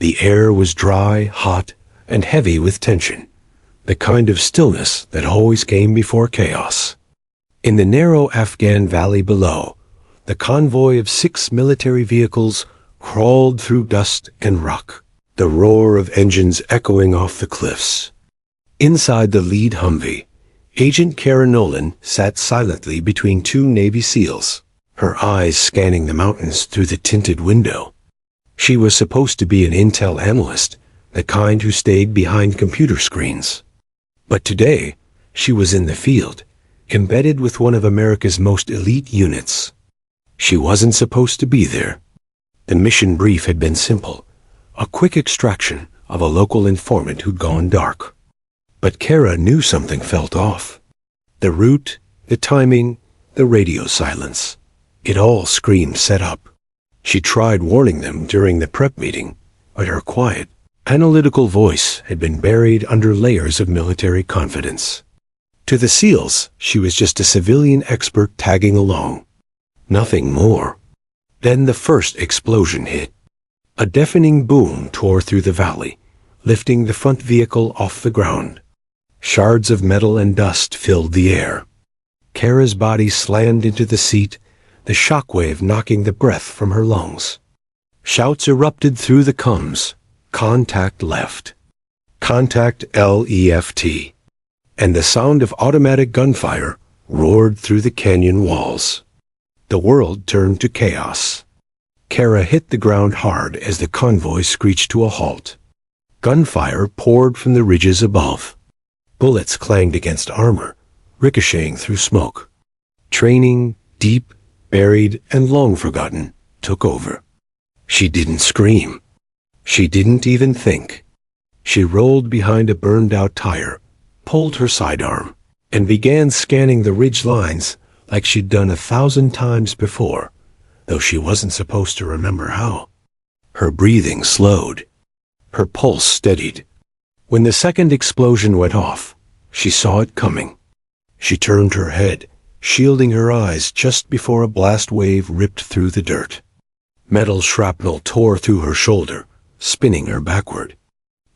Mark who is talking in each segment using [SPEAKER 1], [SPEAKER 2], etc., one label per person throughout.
[SPEAKER 1] The air was dry, hot, and heavy with tension, the kind of stillness that always came before chaos. In the narrow Afghan valley below, the convoy of 6 military vehicles crawled through dust and rock, the roar of engines echoing off the cliffs. Inside the lead Humvee, Agent Kara Nolan sat silently between 2 Navy SEALs, her eyes scanning the mountains through the tinted window. She was supposed to be an intel analyst, the kind who stayed behind computer screens. But today, she was in the field, embedded with one of America's most elite units. She wasn't supposed to be there. The mission brief had been simple, a quick extraction of a local informant who'd gone dark. But Kara knew something felt off. The route, the timing, the radio silence. It all screamed set up. She tried warning them during the prep meeting, but her quiet, analytical voice had been buried under layers of military confidence. To the SEALs, she was just a civilian expert tagging along. Nothing more. Then the first explosion hit. A deafening boom tore through the valley, lifting the front vehicle off the ground. Shards of metal and dust filled the air. Kara's body slammed into the seat, the shockwave knocking the breath from her lungs. Shouts erupted through the comms. Contact left. Contact left. And the sound of automatic gunfire roared through the canyon walls. The world turned to chaos. Kara hit the ground hard as the convoy screeched to a halt. Gunfire poured from the ridges above. Bullets clanged against armor, ricocheting through smoke. Training, deep, buried, and long forgotten, took over. She didn't scream. She didn't even think. She rolled behind a burned-out tire, pulled her sidearm, and began scanning the ridge lines like she'd done 1,000 times before, though she wasn't supposed to remember how. Her breathing slowed. Her pulse steadied. When the second explosion went off, she saw it coming. She turned her head, shielding her eyes just before a blast wave ripped through the dirt. Metal shrapnel tore through her shoulder, spinning her backward.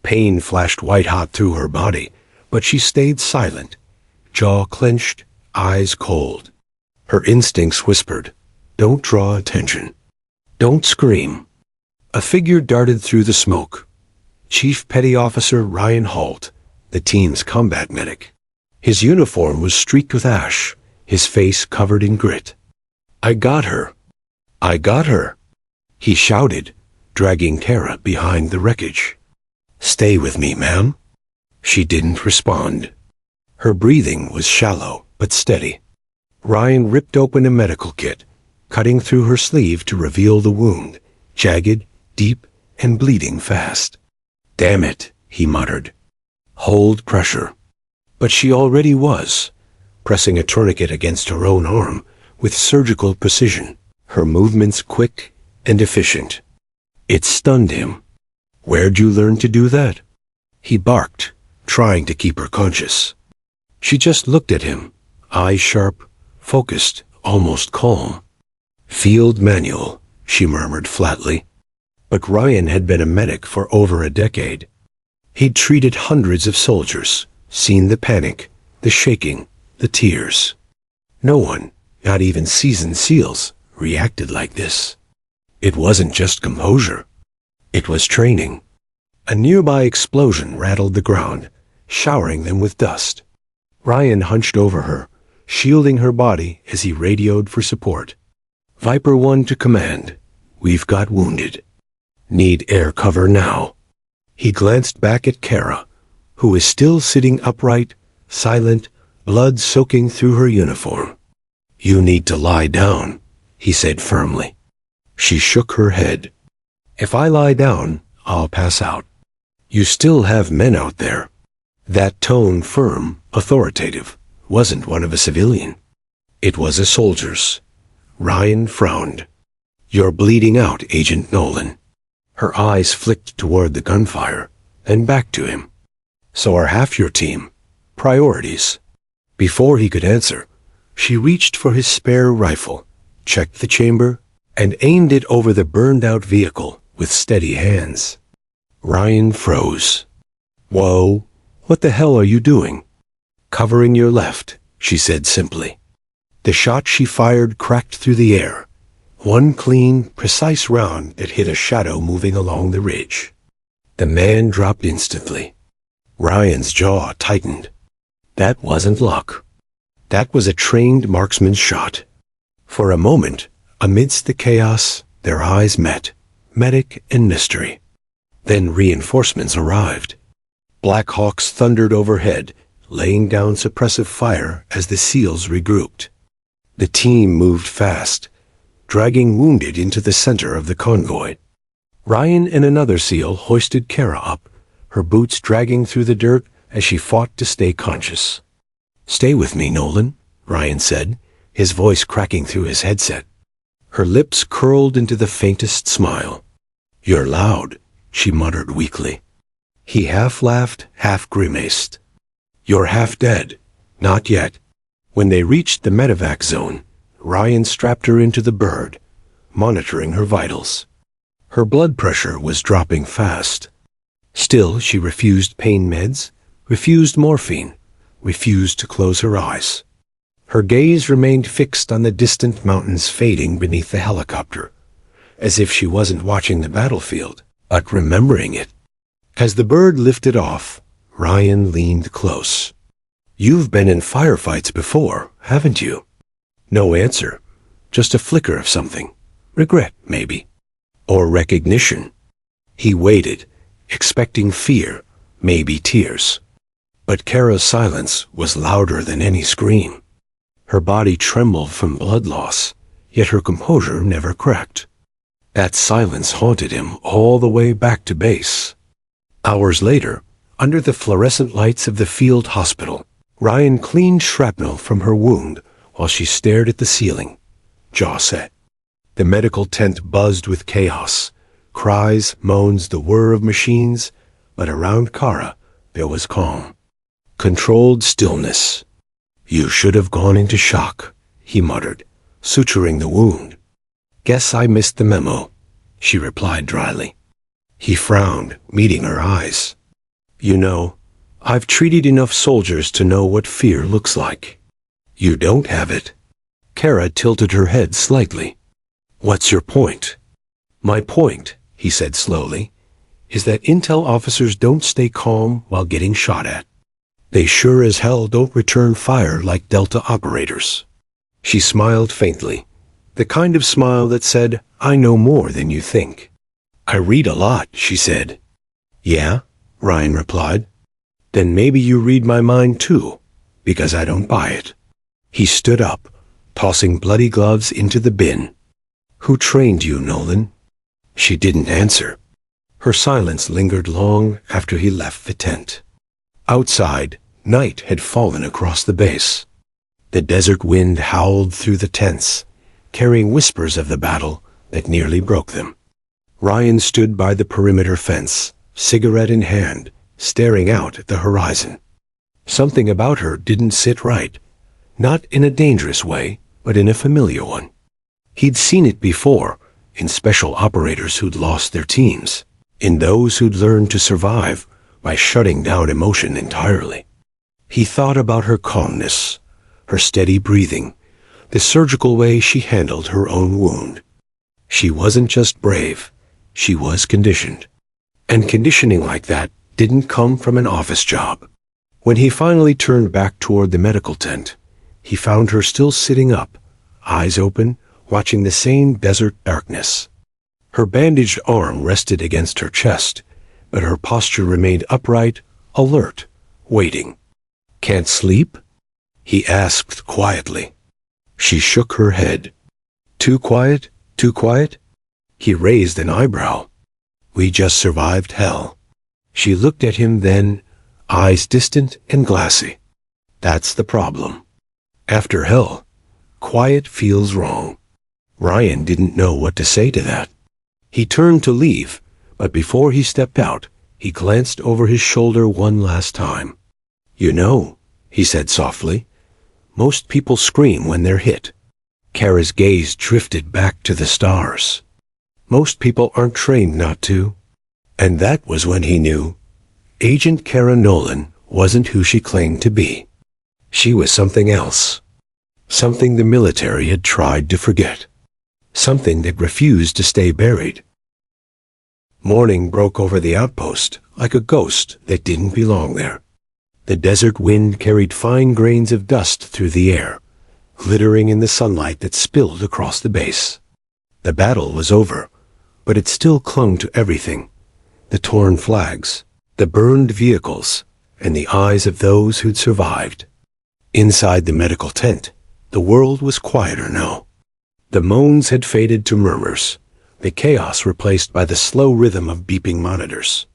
[SPEAKER 1] Pain flashed white-hot through her body, but she stayed silent, jaw clenched, eyes cold. Her instincts whispered, "Don't draw attention. Don't scream." A figure darted through the smoke. Chief Petty Officer Ryan Holt, the team's combat medic. His uniform was streaked with ash, his face covered in grit. "I got her. I got her," he shouted, dragging Kara behind the wreckage. "Stay with me, ma'am." She didn't respond. Her breathing was shallow but steady. Ryan ripped open a medical kit, cutting through her sleeve to reveal the wound, jagged, deep, and bleeding fast. "Damn it," he muttered. "Hold pressure." But she already was, pressing a tourniquet against her own arm with surgical precision, her movements quick and efficient. It stunned him. "Where'd you learn to do that?" He barked, trying to keep her conscious. She just looked at him, eyes sharp, focused, almost calm. "Field manual," she murmured flatly. But Ryan had been a medic for over a decade. He'd treated hundreds of soldiers, seen the panic, the shaking, the tears. No one, not even seasoned SEALs, reacted like this. It wasn't just composure. It was training. A nearby explosion rattled the ground, showering them with dust. Ryan hunched over her, shielding her body as he radioed for support. "Viper 1 to command. We've got wounded. Need air cover now." He glanced back at Kara, who was still sitting upright, silent, blood soaking through her uniform. "You need to lie down," he said firmly. She shook her head. "If I lie down, I'll pass out. You still have men out there." That tone, firm, authoritative, wasn't one of a civilian. It was a soldier's. Ryan frowned. "You're bleeding out, Agent Nolan." Her eyes flicked toward the gunfire, then back to him. "So are half your team. Priorities." Before he could answer, she reached for his spare rifle, checked the chamber, and aimed it over the burned-out vehicle with steady hands. Ryan froze. Whoa, what the hell are you doing? Covering your left, she said simply. The shot she fired cracked through the air. One clean, precise round that hit a shadow moving along the ridge. The man dropped instantly. Ryan's jaw tightened. That wasn't luck. That was a trained marksman's shot. For a moment, amidst the chaos, their eyes met, medic and mystery. Then reinforcements arrived. Black Hawks thundered overhead, laying down suppressive fire as the SEALs regrouped. The team moved fast, dragging wounded into the center of the convoy. Ryan and another SEAL hoisted Kara up, her boots dragging through the dirt as she fought to stay conscious. "Stay with me, Nolan," Ryan said, his voice cracking through his headset. Her lips curled into the faintest smile. "You're loud," she muttered weakly. He half laughed, half grimaced. "You're half dead. Not yet." When they reached the medevac zone, Ryan strapped her into the bird, monitoring her vitals. Her blood pressure was dropping fast. Still, she refused pain meds, refused morphine, refused to close her eyes. Her gaze remained fixed on the distant mountains fading beneath the helicopter, as if she wasn't watching the battlefield, but remembering it. As the bird lifted off, Ryan leaned close. "You've been in firefights before, haven't you?" No answer, just a flicker of something. Regret, maybe. Or recognition. He waited, expecting fear, maybe tears. But Kara's silence was louder than any scream. Her body trembled from blood loss, yet her composure never cracked. That silence haunted him all the way back to base. Hours later, under the fluorescent lights of the field hospital, Ryan cleaned shrapnel from her wound while she stared at the ceiling, jaw set. The medical tent buzzed with chaos, cries, moans, the whir of machines, but around Kara there was calm. Controlled stillness. "You should have gone into shock," he muttered, suturing the wound. "Guess I missed the memo," she replied dryly. He frowned, meeting her eyes. "You know, I've treated enough soldiers to know what fear looks like. You don't have it." Kara tilted her head slightly. "What's your point?" "My point," he said slowly, "is that intel officers don't stay calm while getting shot at. They sure as hell don't return fire like Delta operators." She smiled faintly, the kind of smile that said, "I know more than you think." "I read a lot," she said. "Yeah?" Ryan replied. "Then maybe you read my mind too, because I don't buy it." He stood up, tossing bloody gloves into the bin. "Who trained you, Nolan?" She didn't answer. Her silence lingered long after he left the tent. Outside, night had fallen across the base. The desert wind howled through the tents, carrying whispers of the battle that nearly broke them. Ryan stood by the perimeter fence, cigarette in hand, staring out at the horizon. Something about her didn't sit right, not in a dangerous way, but in a familiar one. He'd seen it before, in special operators who'd lost their teams, in those who'd learned to survive by shutting down emotion entirely. He thought about her calmness, her steady breathing, the surgical way she handled her own wound. She wasn't just brave, she was conditioned. And conditioning like that didn't come from an office job. When he finally turned back toward the medical tent, he found her still sitting up, eyes open, watching the same desert darkness. Her bandaged arm rested against her chest, but her posture remained upright, alert, waiting. "Can't sleep?" he asked quietly. She shook her head. "Too quiet? Too quiet?" He raised an eyebrow. "We just survived hell." She looked at him then, eyes distant and glassy. "That's the problem. After hell, quiet feels wrong." Ryan didn't know what to say to that. He turned to leave, but before he stepped out, he glanced over his shoulder one last time. "You know," he said softly, "most people scream when they're hit." Kara's gaze drifted back to the stars. "Most people aren't trained not to." And that was when he knew Agent Kara Nolan wasn't who she claimed to be. She was something else. Something the military had tried to forget. Something that refused to stay buried. Morning broke over the outpost like a ghost that didn't belong there. The desert wind carried fine grains of dust through the air, glittering in the sunlight that spilled across the base. The battle was over, but it still clung to everything. The torn flags, the burned vehicles, and the eyes of those who'd survived. Inside the medical tent, the world was quieter now. The moans had faded to murmurs, the chaos replaced by the slow rhythm of beeping monitors.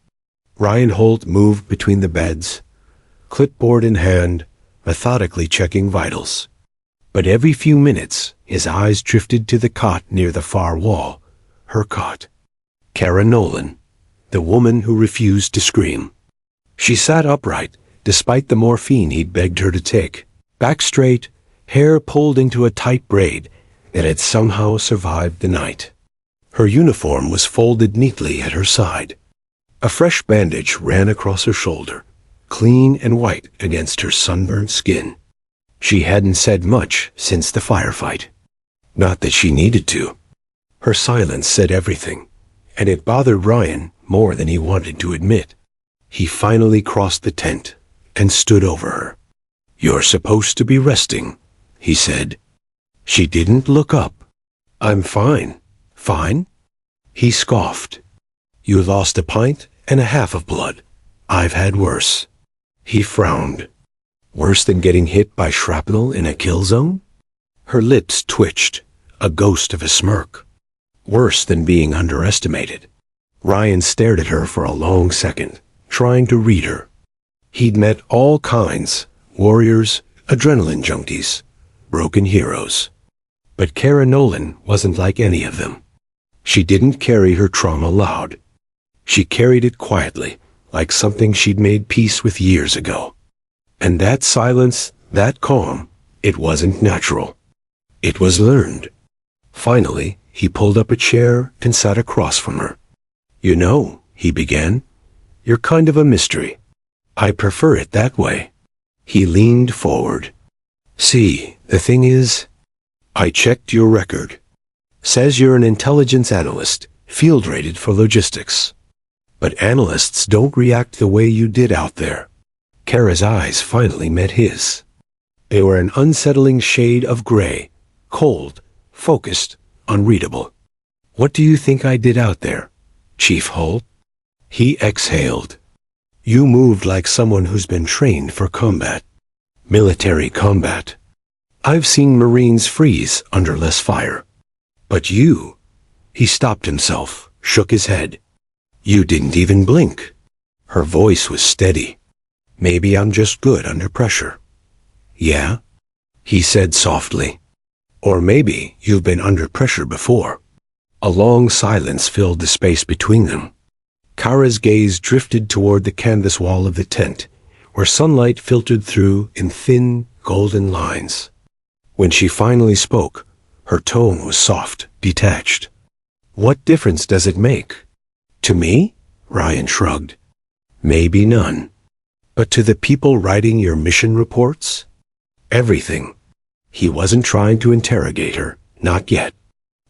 [SPEAKER 1] Ryan Holt moved between the beds, clipboard in hand, methodically checking vitals. But every few minutes, his eyes drifted to the cot near the far wall, her cot. Kara Nolan, the woman who refused to scream. She sat upright, despite the morphine he'd begged her to take, back straight, hair pulled into a tight braid that had somehow survived the night. Her uniform was folded neatly at her side. A fresh bandage ran across her shoulder, clean and white against her sunburned skin. She hadn't said much since the firefight. Not that she needed to. Her silence said everything, and it bothered Ryan more than he wanted to admit. He finally crossed the tent and stood over her. "You're supposed to be resting," he said. She didn't look up. "I'm fine." "Fine?" He scoffed. "You lost a pint and a half of blood. I've had worse." He frowned. "Worse than getting hit by shrapnel in a kill zone?" Her lips twitched, a ghost of a smirk. "Worse than being underestimated." Ryan stared at her for a long second, trying to read her. He'd met all kinds, warriors, adrenaline junkies, broken heroes. But Kara Nolan wasn't like any of them. She didn't carry her trauma loud. She carried it quietly, like something she'd made peace with years ago. And that silence, that calm, it wasn't natural. It was learned. Finally, he pulled up a chair and sat across from her. "You know," he began, "you're kind of a mystery. I prefer it that way." He leaned forward. "See, the thing is, I checked your record. Says you're an intelligence analyst, field rated for logistics. But analysts don't react the way you did out there." Kara's eyes finally met his. They were an unsettling shade of gray, cold, focused, unreadable. "What do you think I did out there, Chief Holt?" He exhaled. "You moved like someone who's been trained for combat. Military combat. I've seen Marines freeze under less fire. But you—" He stopped himself, shook his head. "You didn't even blink." Her voice was steady. "Maybe I'm just good under pressure." "Yeah?" he said softly. "Or maybe you've been under pressure before." A long silence filled the space between them. Kara's gaze drifted toward the canvas wall of the tent, where sunlight filtered through in thin, golden lines. When she finally spoke, her tone was soft, detached. "What difference does it make?" "To me?" Ryan shrugged. "Maybe none. But to the people writing your mission reports? Everything." He wasn't trying to interrogate her, not yet.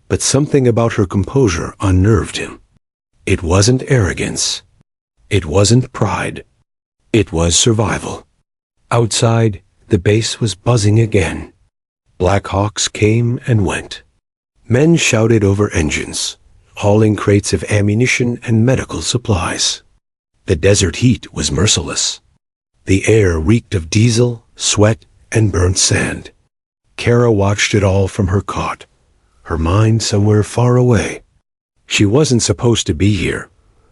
[SPEAKER 1] But something about her composure unnerved him. It wasn't arrogance. It wasn't pride. It was survival. Outside, the base was buzzing again. Black Hawks came and went. Men shouted over engines, hauling crates of ammunition and medical supplies. The desert heat was merciless. The air reeked of diesel, sweat, and burnt sand. Kara watched it all from her cot, her mind somewhere far away. She wasn't supposed to be here,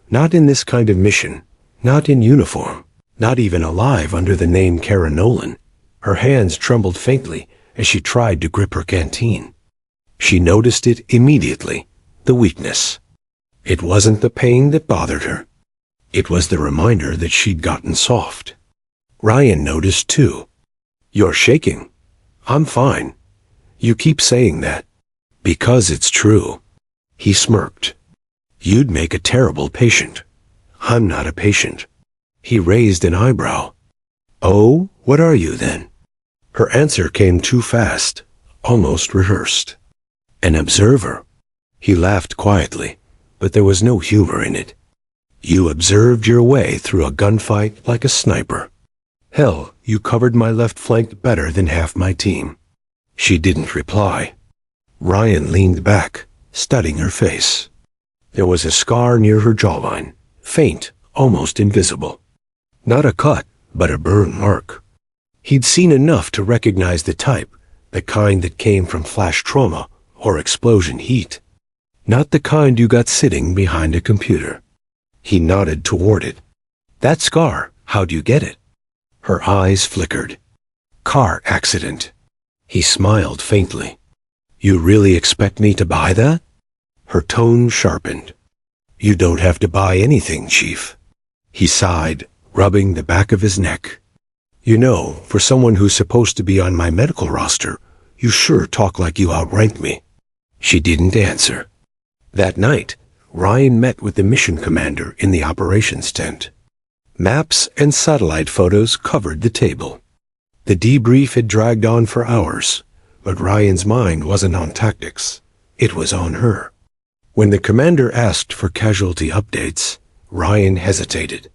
[SPEAKER 1] not in this kind of mission, not in uniform, not even alive under the name Kara Nolan. Her hands trembled faintly as she tried to grip her canteen. She noticed it immediately, the weakness. It wasn't the pain that bothered her. It was the reminder that she'd gotten soft. Ryan noticed too. "You're shaking." "I'm fine." "You keep saying that." "Because it's true." He smirked. "You'd make a terrible patient. I'm not a patient. He raised an eyebrow. Oh, what are you then? Her answer came too fast, almost rehearsed. An observer. He laughed quietly, but there was no humor in it. You observed your way through a gunfight like a sniper. Hell, you covered my left flank better than half my team. She didn't reply. Ryan leaned back, studying her face. There was a scar near her jawline, faint, almost invisible. Not a cut, but a burn mark. He'd seen enough to recognize the type, the kind that came from flash trauma or explosion heat. Not the kind you got sitting behind a computer. He nodded toward it. That scar, how'd you get it? Her eyes flickered. Car accident. He smiled faintly. You really expect me to buy that? Her tone sharpened. You don't have to buy anything, Chief. He sighed, rubbing the back of his neck. You know, for someone who's supposed to be on my medical roster, you sure talk like you outrank me. She didn't answer. That night, Ryan met with the mission commander in the operations tent. Maps and satellite photos covered the table. The debrief had dragged on for hours, but Ryan's mind wasn't on tactics. It was on her. When the commander asked for casualty updates, Ryan hesitated.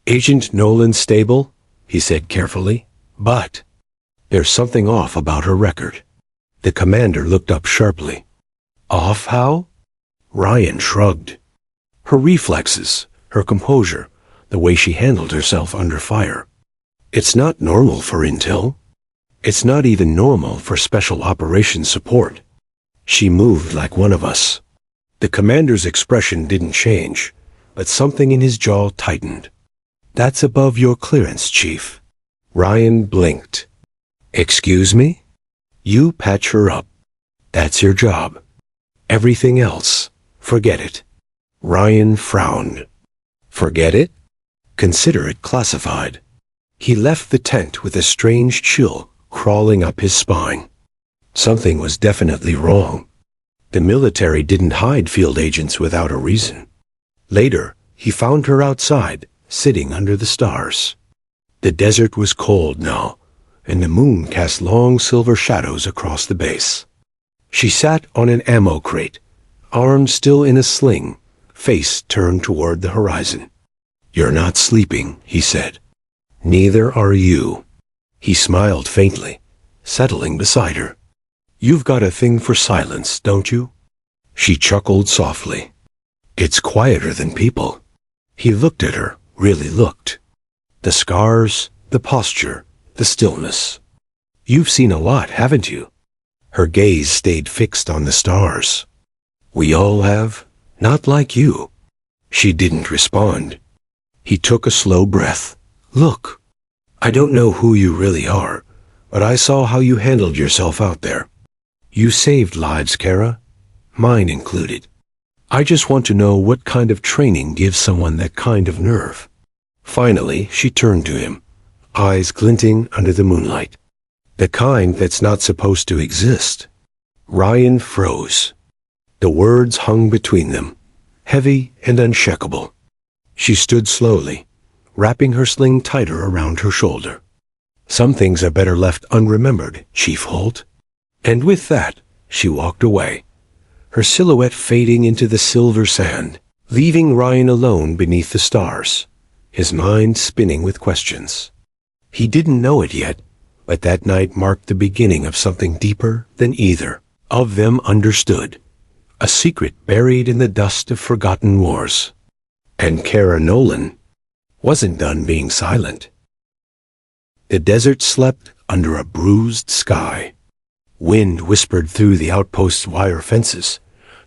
[SPEAKER 1] Agent Nolan stable, he said carefully, but there's something off about her record. The commander looked up sharply. Off how? Ryan shrugged. Her reflexes, her composure, the way she handled herself under fire. It's not normal for intel. It's not even normal for special operations support. She moved like one of us. The commander's expression didn't change, but something in his jaw tightened. That's above your clearance, Chief. Ryan blinked. Excuse me? You patch her up. That's your job. Everything else, forget it. Ryan frowned. Forget it? Consider it classified. He left the tent with a strange chill crawling up his spine. Something was definitely wrong. The military didn't hide field agents without a reason. Later, he found her outside, sitting under the stars. The desert was cold now, and the moon cast long silver shadows across the base. She sat on an ammo crate, arms still in a sling, face turned toward the horizon. You're not sleeping, he said. Neither are you. He smiled faintly, settling beside her. You've got a thing for silence, don't you? She chuckled softly. It's quieter than people. He looked at her, really looked. The scars, the posture, the stillness. You've seen a lot, haven't you? Her gaze stayed fixed on the stars. We all have, not like you. She didn't respond. He took a slow breath. Look, I don't know who you really are, but I saw how you handled yourself out there. You saved lives, Kara, mine included. I just want to know what kind of training gives someone that kind of nerve. Finally, she turned to him, eyes glinting under the moonlight. The kind that's not supposed to exist. Ryan froze. The words hung between them, heavy and unshakable. She stood slowly, wrapping her sling tighter around her shoulder. Some things are better left unremembered, Chief Holt. And with that, she walked away, her silhouette fading into the silver sand, leaving Ryan alone beneath the stars, his mind spinning with questions. He didn't know it yet, but that night marked the beginning of something deeper than either of them understood, a secret buried in the dust of forgotten wars. And Kara Nolan wasn't done being silent. The desert slept under a bruised sky. Wind whispered through the outpost's wire fences,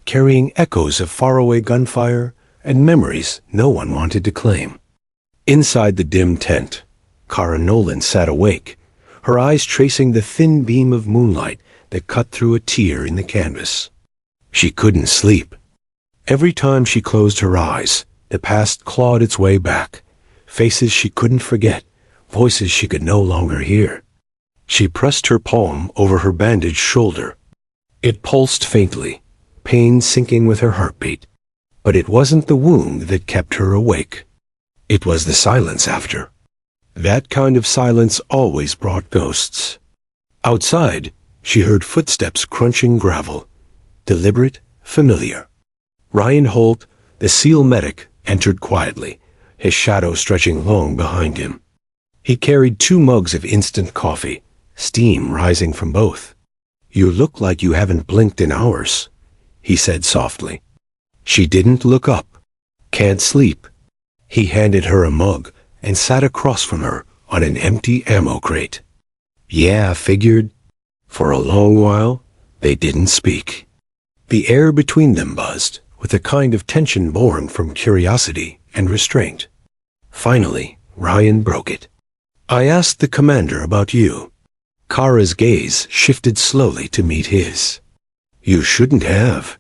[SPEAKER 1] carrying echoes of faraway gunfire and memories no one wanted to claim. Inside the dim tent, Kara Nolan sat awake, her eyes tracing the thin beam of moonlight that cut through a tear in the canvas. She couldn't sleep. Every time she closed her eyes, the past clawed its way back, faces she couldn't forget, voices she could no longer hear. She pressed her palm over her bandaged shoulder. It pulsed faintly, pain sinking with her heartbeat. But it wasn't the wound that kept her awake. It was the silence after. That kind of silence always brought ghosts. Outside, she heard footsteps crunching gravel. Deliberate, familiar. Ryan Holt, the SEAL medic, entered quietly, his shadow stretching long behind him. He carried 2 mugs of instant coffee, steam rising from both. "You look like you haven't blinked in hours," he said softly. She didn't look up. "Can't sleep." He handed her a mug and sat across from her on an empty ammo crate. "Yeah, figured." For a long while, they didn't speak. The air between them buzzed, with a kind of tension born from curiosity and restraint. Finally, Ryan broke it. "I asked the commander about you." Kara's gaze shifted slowly to meet his. "You shouldn't have."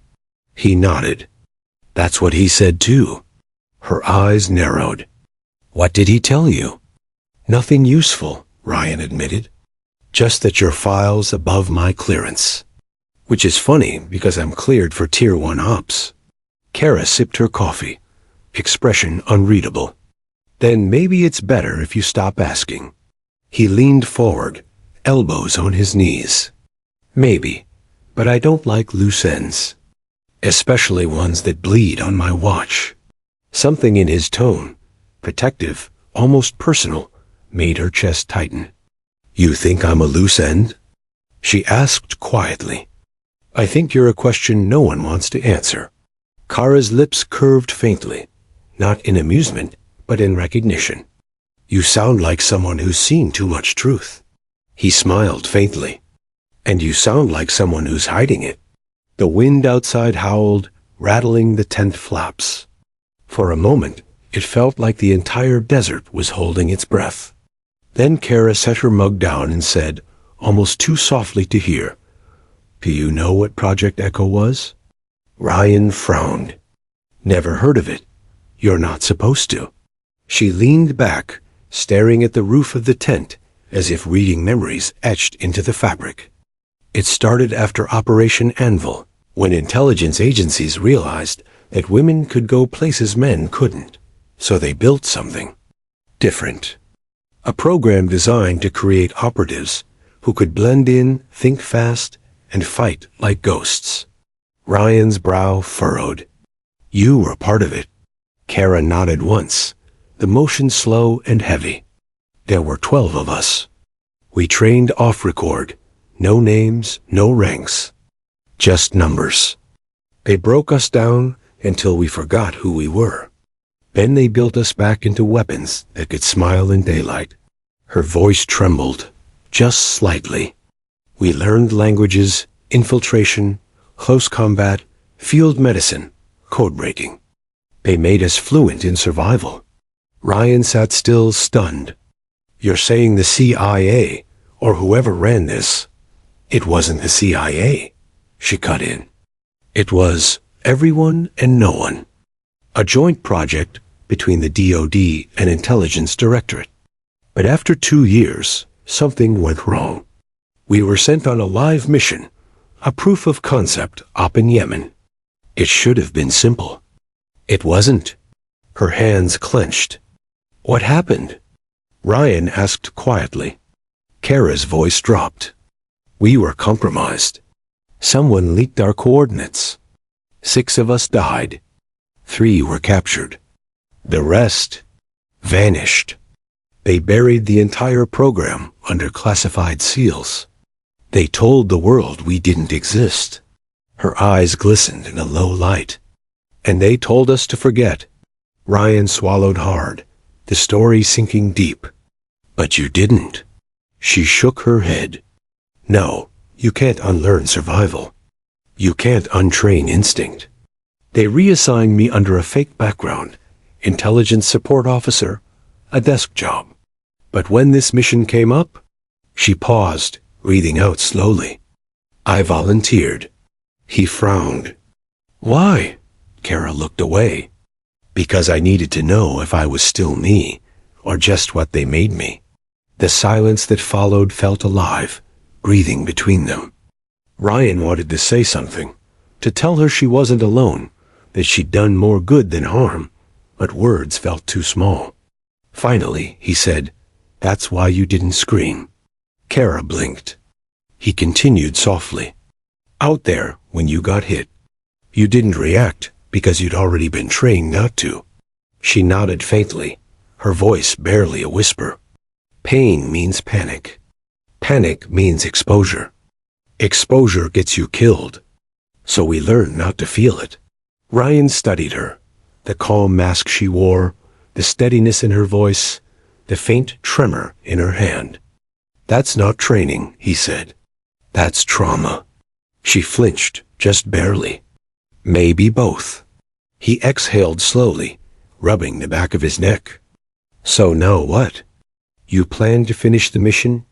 [SPEAKER 1] He nodded. "That's what he said too." Her eyes narrowed. "What did he tell you?" "Nothing useful," Ryan admitted. "Just that your file's above my clearance." Which is funny because I'm cleared for Tier 1 ops. Kara sipped her coffee, expression unreadable. "Then maybe it's better if you stop asking." He leaned forward, elbows on his knees. "Maybe, but I don't like loose ends. Especially ones that bleed on my watch." Something in his tone, protective, almost personal, made her chest tighten. "You think I'm a loose end?" she asked quietly. "I think you're a question no one wants to answer." Kara's lips curved faintly, not in amusement, but in recognition. "You sound like someone who's seen too much truth." He smiled faintly. "And you sound like someone who's hiding it." The wind outside howled, rattling the tent flaps. For a moment, it felt like the entire desert was holding its breath. Then Kara set her mug down and said, almost too softly to hear, "Do you know what Project Echo was?" Ryan frowned. "Never heard of it. You're not supposed to." She leaned back, staring at the roof of the tent, as if reading memories etched into the fabric. It started after Operation Anvil, when intelligence agencies realized that women could go places men couldn't. So they built something different. A program designed to create operatives who could blend in, think fast, and fight like ghosts. Ryan's brow furrowed. "You were part of it." Kara nodded once, the motion slow and heavy. "There were 12 of us. We trained off record. No names, no ranks. Just numbers. They broke us down until we forgot who we were. Then they built us back into weapons that could smile in daylight." Her voice trembled, just slightly. "We learned languages, infiltration, close combat, field medicine, code breaking. They made us fluent in survival." Ryan sat still, stunned. "You're saying the CIA, or whoever ran this?" "It wasn't the CIA," she cut in. "It was everyone and no one. A joint project between the DoD and Intelligence Directorate. But after 2 years, something went wrong. We were sent on a live mission, a proof of concept op in Yemen. It should have been simple. It wasn't." Her hands clenched. "What happened?" Ryan asked quietly. Kara's voice dropped. "We were compromised. Someone leaked our coordinates. 6 of us died. 3 were captured. The rest vanished. They buried the entire program under classified seals. They told the world we didn't exist." Her eyes glistened in a low light. "And they told us to forget." Ryan swallowed hard, the story sinking deep. "But you didn't." She shook her head. "No, you can't unlearn survival. You can't untrain instinct. They reassigned me under a fake background, intelligence support officer, a desk job. But when this mission came up," she paused, breathing out slowly, "I volunteered." He frowned. "Why?" Kara looked away. "Because I needed to know if I was still me, or just what they made me." The silence that followed felt alive, breathing between them. Ryan wanted to say something, to tell her she wasn't alone, that she'd done more good than harm, but words felt too small. Finally, he said, "That's why you didn't scream." Kara blinked. He continued softly. "Out there, when you got hit, you didn't react because you'd already been trained not to." She nodded faintly, her voice barely a whisper. "Pain means panic. Panic means exposure. Exposure gets you killed. So we learn not to feel it." Ryan studied her, the calm mask she wore, the steadiness in her voice, the faint tremor in her hand. "That's not training," he said. "That's trauma." She flinched, just barely. "Maybe both." He exhaled slowly, rubbing the back of his neck. "So now what? You plan to finish the mission,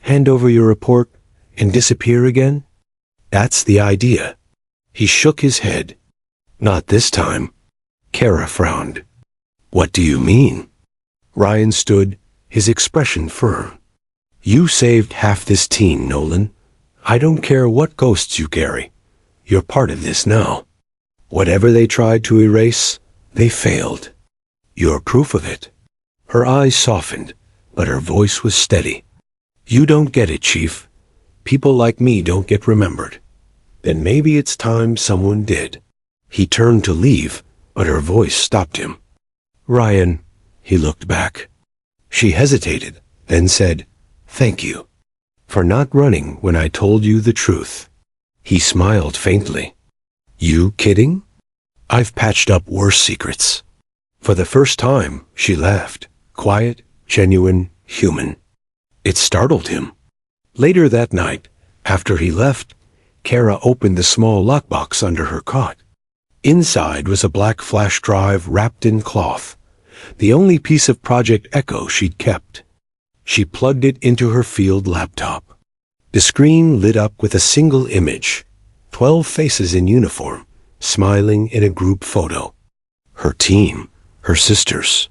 [SPEAKER 1] hand over your report, and disappear again?" "That's the idea." He shook his head. "Not this time." Kara frowned. "What do you mean?" Ryan stood, his expression firm. "You saved half this team, Nolan. I don't care what ghosts you carry. You're part of this now. Whatever they tried to erase, they failed. You're proof of it." Her eyes softened, but her voice was steady. "You don't get it, Chief. People like me don't get remembered. Then maybe it's time someone did." He turned to leave, but her voice stopped him. "Ryan," he looked back. She hesitated, then said, "Thank you. For not running when I told you the truth." He smiled faintly. "You kidding? I've patched up worse secrets." For the first time, she laughed, quiet, genuine, human. It startled him. Later that night, after he left, Kara opened the small lockbox under her cot. Inside was a black flash drive wrapped in cloth, the only piece of Project Echo she'd kept. She plugged it into her field laptop. The screen lit up with a single image, 12 faces in uniform, smiling in a group photo. Her team, her sisters.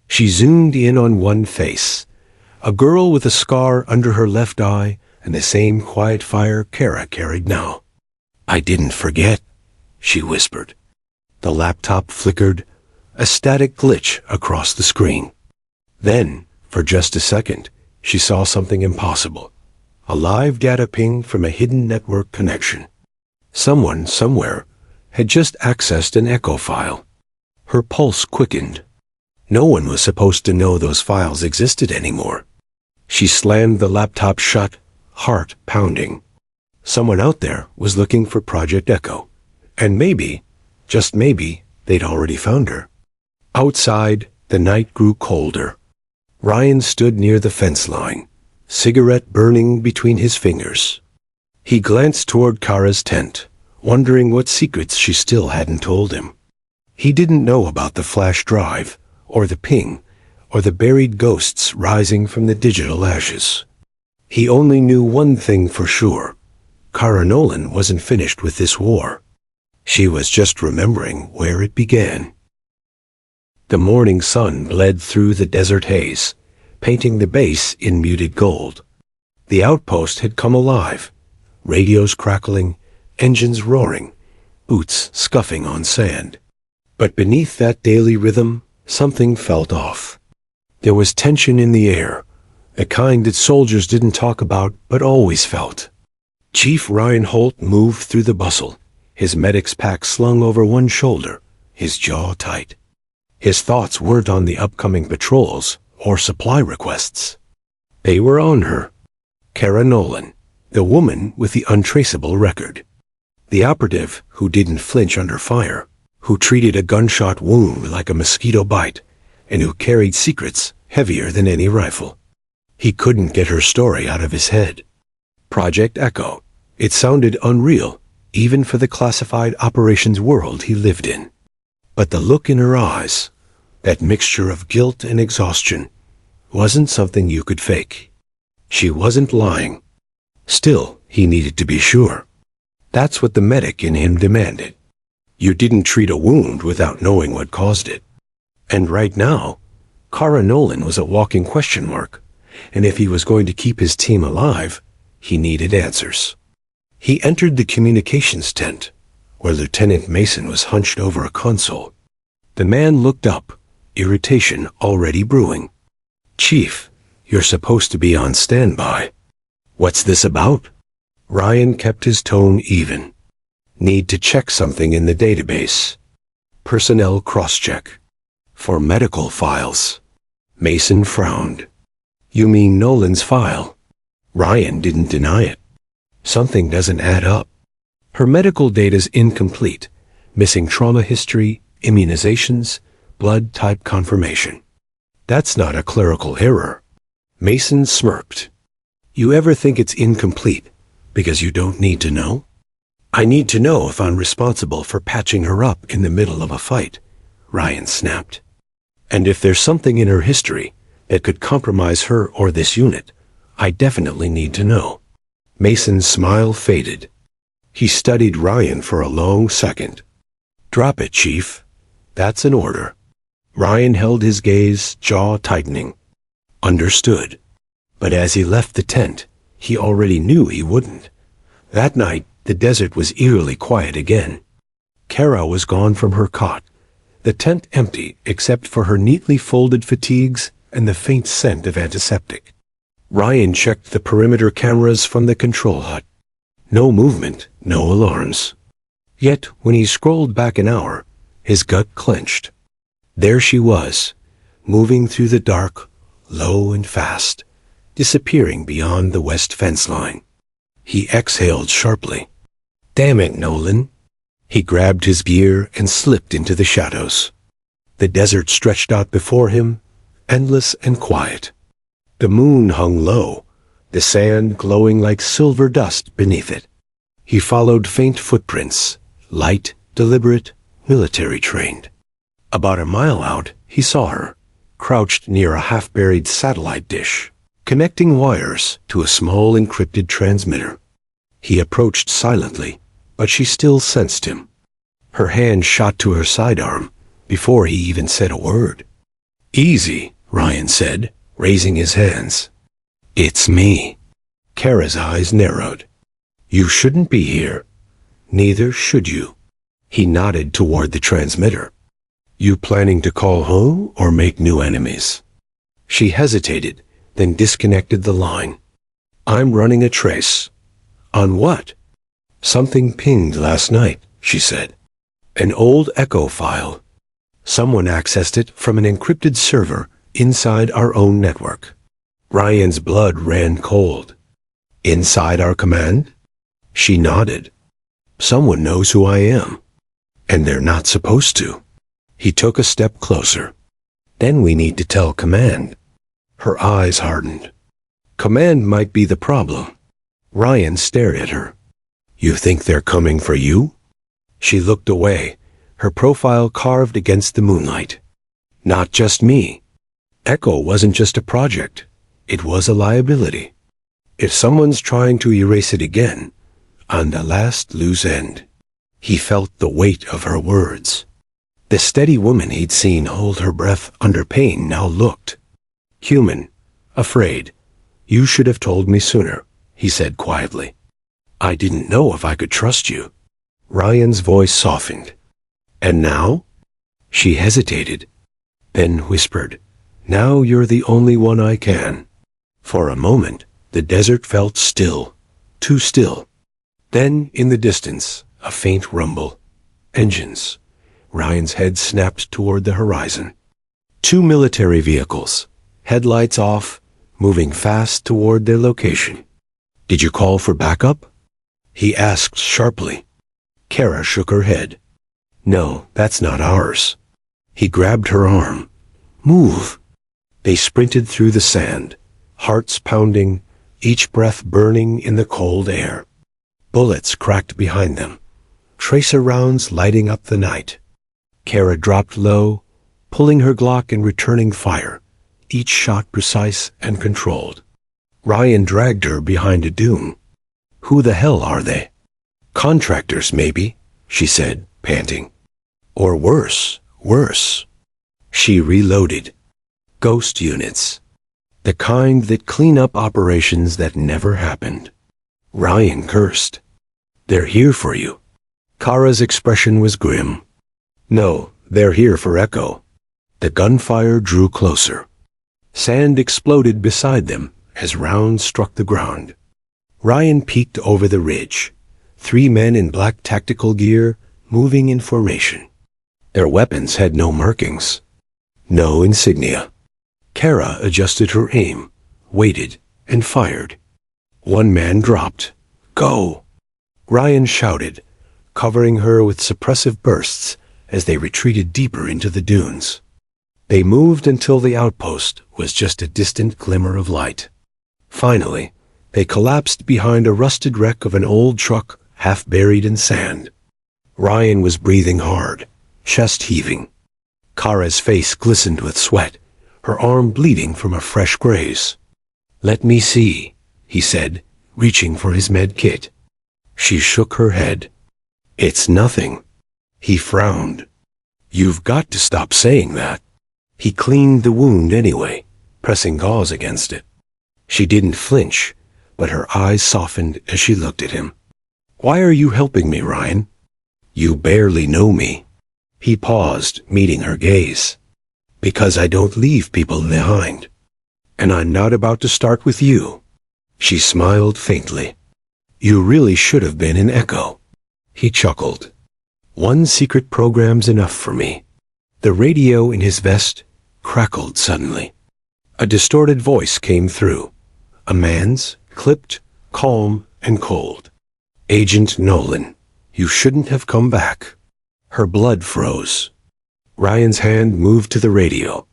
[SPEAKER 1] She zoomed in on one face, a girl with a scar under her left eye and the same quiet fire Kara carried now. "I didn't forget," she whispered. The laptop flickered, a static glitch across the screen. Then, for just a second, she saw something impossible. A live data ping from a hidden network connection. Someone, somewhere, had just accessed an echo file. Her pulse quickened. No one was supposed to know those files existed anymore. She slammed the laptop shut, heart pounding. Someone out there was looking for Project Echo. And maybe, just maybe, they'd already found her. Outside, the night grew colder. Ryan stood near the fence line, cigarette burning between his fingers. He glanced toward Kara's tent, wondering what secrets she still hadn't told him. He didn't know about the flash drive, or the ping, or the buried ghosts rising from the digital ashes. He only knew one thing for sure. Kara Nolan wasn't finished with this war. She was just remembering where it began. The morning sun bled through the desert haze, painting the base in muted gold. The outpost had come alive, radios crackling, engines roaring, boots scuffing on sand. But beneath that daily rhythm, something felt off. There was tension in the air, a kind that soldiers didn't talk about but always felt. Chief Ryan Holt moved through the bustle, his medic's pack slung over one shoulder, his jaw tight. His thoughts weren't on the upcoming patrols or supply requests. They were on her. Kara Nolan, the woman with the untraceable record. The operative who didn't flinch under fire, who treated a gunshot wound like a mosquito bite, and who carried secrets heavier than any rifle. He couldn't get her story out of his head. Project Echo. It sounded unreal, even for the classified operations world he lived in. But the look in her eyes, that mixture of guilt and exhaustion, wasn't something you could fake. She wasn't lying. Still, he needed to be sure. That's what the medic in him demanded. You didn't treat a wound without knowing what caused it. And right now, Kara Nolan was a walking question mark, and if he was going to keep his team alive, he needed answers. He entered the communications tent, where Lieutenant Mason was hunched over a console. The man looked up, irritation already brewing. "Chief, you're supposed to be on standby. What's this about?" Ryan kept his tone even. "Need to check something in the database. Personnel cross-check. For medical files." Mason frowned. "You mean Nolan's file?" Ryan didn't deny it. "Something doesn't add up. Her medical data's incomplete, missing trauma history, immunizations, blood type confirmation." "That's not a clerical error." Mason smirked. "You ever think it's incomplete because you don't need to know?" "I need to know if I'm responsible for patching her up in the middle of a fight," Ryan snapped. "And if there's something in her history that could compromise her or this unit, I definitely need to know." Mason's smile faded. He studied Ryan for a long second. "Drop it, Chief. That's an order." Ryan held his gaze, jaw tightening. "Understood." But as he left the tent, he already knew he wouldn't. That night, the desert was eerily quiet again. Kara was gone from her cot, the tent empty except for her neatly folded fatigues and the faint scent of antiseptic. Ryan checked the perimeter cameras from the control hut. No movement, no alarms. Yet, when he scrolled back an hour, his gut clenched. There she was, moving through the dark, low and fast, disappearing beyond the west fence line. He exhaled sharply. "Damn it, Nolan." He grabbed his gear and slipped into the shadows. The desert stretched out before him, endless and quiet. The moon hung low, the sand glowing like silver dust beneath it. He followed faint footprints, light, deliberate, military-trained. About a mile out, he saw her, crouched near a half-buried satellite dish, connecting wires to a small encrypted transmitter. He approached silently, but she still sensed him. Her hand shot to her sidearm before he even said a word. "Easy," Ryan said, raising his hands. "It's me." Kara's eyes narrowed. "You shouldn't be here. Neither should you." He nodded toward the transmitter. "You planning to call home or make new enemies?" She hesitated, then disconnected the line. "I'm running a trace." "On what?" "Something pinged last night," she said. "An old echo file. Someone accessed it from an encrypted server inside our own network." Ryan's blood ran cold. "Inside our command?" She nodded. "Someone knows who I am. And they're not supposed to." He took a step closer. "Then we need to tell command." Her eyes hardened. "Command might be the problem." Ryan stared at her. "You think they're coming for you?" She looked away, her profile carved against the moonlight. "Not just me. Echo wasn't just a project. It was a liability. If someone's trying to erase it again, on the last loose end." He felt the weight of her words. The steady woman he'd seen hold her breath under pain now looked human, afraid. "You should have told me sooner," he said quietly. "I didn't know if I could trust you." Ryan's voice softened. "And now?" She hesitated, then whispered, "Now you're the only one I can." For a moment, the desert felt still, too still. Then, in the distance, a faint rumble. Engines. Ryan's head snapped toward the horizon. 2 military vehicles, headlights off, moving fast toward their location. "Did you call for backup?" he asked sharply. Kara shook her head. "No, that's not ours." He grabbed her arm. "Move." They sprinted through the sand, hearts pounding, each breath burning in the cold air. Bullets cracked behind them, tracer rounds lighting up the night. Kara dropped low, pulling her Glock and returning fire, each shot precise and controlled. Ryan dragged her behind a dune. "Who the hell are they?" "Contractors, maybe," she said, panting. "Or worse, worse." She reloaded. "Ghost units. The kind that clean up operations that never happened." Ryan cursed. "They're here for you." Kara's expression was grim. "No, they're here for Echo." The gunfire drew closer. Sand exploded beside them as rounds struck the ground. Ryan peeked over the ridge. 3 men in black tactical gear moving in formation. Their weapons had no markings, no insignia. Kara adjusted her aim, waited, and fired. 1 man dropped. "Go!" Ryan shouted, covering her with suppressive bursts as they retreated deeper into the dunes. They moved until the outpost was just a distant glimmer of light. Finally, they collapsed behind a rusted wreck of an old truck half buried in sand. Ryan was breathing hard, chest heaving. Kara's face glistened with sweat, her arm bleeding from a fresh graze. "Let me see," he said, reaching for his med kit. She shook her head. "It's nothing." He frowned. "You've got to stop saying that." He cleaned the wound anyway, pressing gauze against it. She didn't flinch, but her eyes softened as she looked at him. "Why are you helping me, Ryan?" "You barely know me." He paused, meeting her gaze. "Because I don't leave people behind. And I'm not about to start with you." She smiled faintly. "You really should have been in Echo." He chuckled. "1 secret program's enough for me." The radio in his vest crackled suddenly. A distorted voice came through. A man's, clipped, calm, and cold. "Agent Nolan, you shouldn't have come back." Her blood froze. Ryan's hand moved to the radio.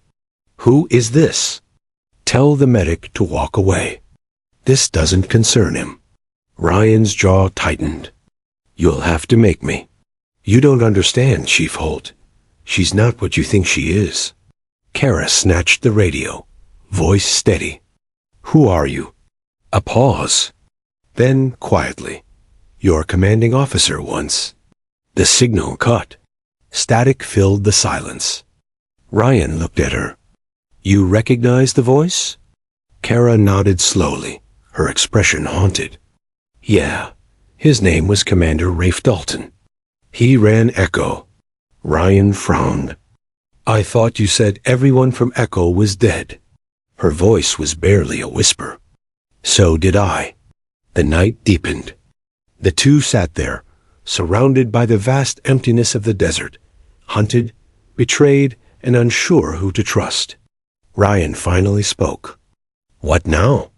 [SPEAKER 1] "Who is this?" "Tell the medic to walk away." "This doesn't concern him." Ryan's jaw tightened. "You'll have to make me." "You don't understand, Chief Holt. She's not what you think she is." Kara snatched the radio, voice steady. "Who are you?" A pause. Then, quietly, "Your commanding officer once." The signal cut. Static filled the silence. Ryan looked at her. "You recognize the voice?" Kara nodded slowly, her expression haunted. "Yeah, his name was Commander Rafe Dalton. He ran Echo." Ryan frowned. "I thought you said everyone from Echo was dead." Her voice was barely a whisper. "So did I." The night deepened. The two sat there, surrounded by the vast emptiness of the desert, hunted, betrayed, and unsure who to trust. Ryan finally spoke. "What now?"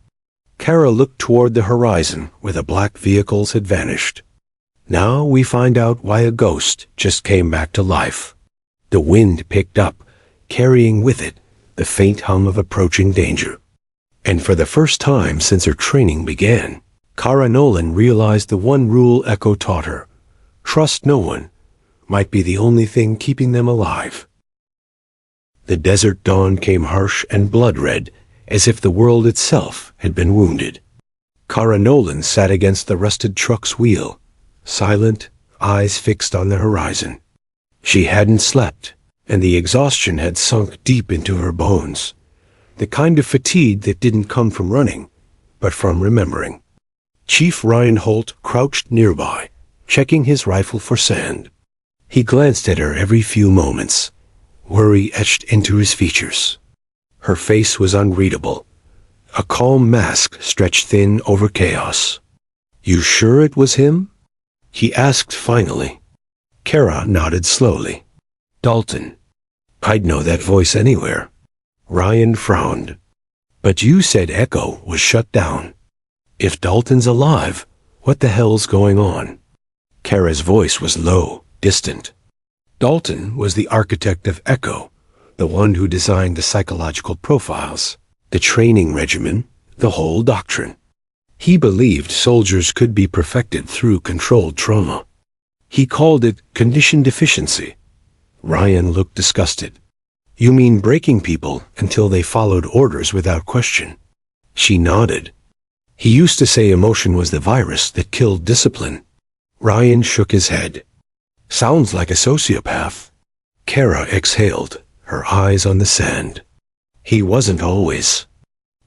[SPEAKER 1] Kara looked toward the horizon where the black vehicles had vanished. "Now we find out why a ghost just came back to life." The wind picked up, carrying with it the faint hum of approaching danger. And for the first time since her training began, Kara Nolan realized the one rule Echo taught her: trust no one, might be the only thing keeping them alive. The desert dawn came harsh and blood-red, as if the world itself had been wounded. Kara Nolan sat against the rusted truck's wheel, silent, eyes fixed on the horizon. She hadn't slept, and the exhaustion had sunk deep into her bones, the kind of fatigue that didn't come from running, but from remembering. Chief Ryan Holt crouched nearby, checking his rifle for sand. He glanced at her every few moments, worry etched into his features. Her face was unreadable, a calm mask stretched thin over chaos. "You sure it was him?" he asked finally. Kara nodded slowly. "Dalton. I'd know that voice anywhere." Ryan frowned. "But you said Echo was shut down. If Dalton's alive, what the hell's going on?" Kara's voice was low, distant. "Dalton was the architect of Echo, the one who designed the psychological profiles, the training regimen, the whole doctrine. He believed soldiers could be perfected through controlled trauma. He called it condition deficiency." Ryan looked disgusted. "You mean breaking people until they followed orders without question?" She nodded. "He used to say emotion was the virus that killed discipline." Ryan shook his head. "Sounds like a sociopath." Kara exhaled, her eyes on the sand. "He wasn't always.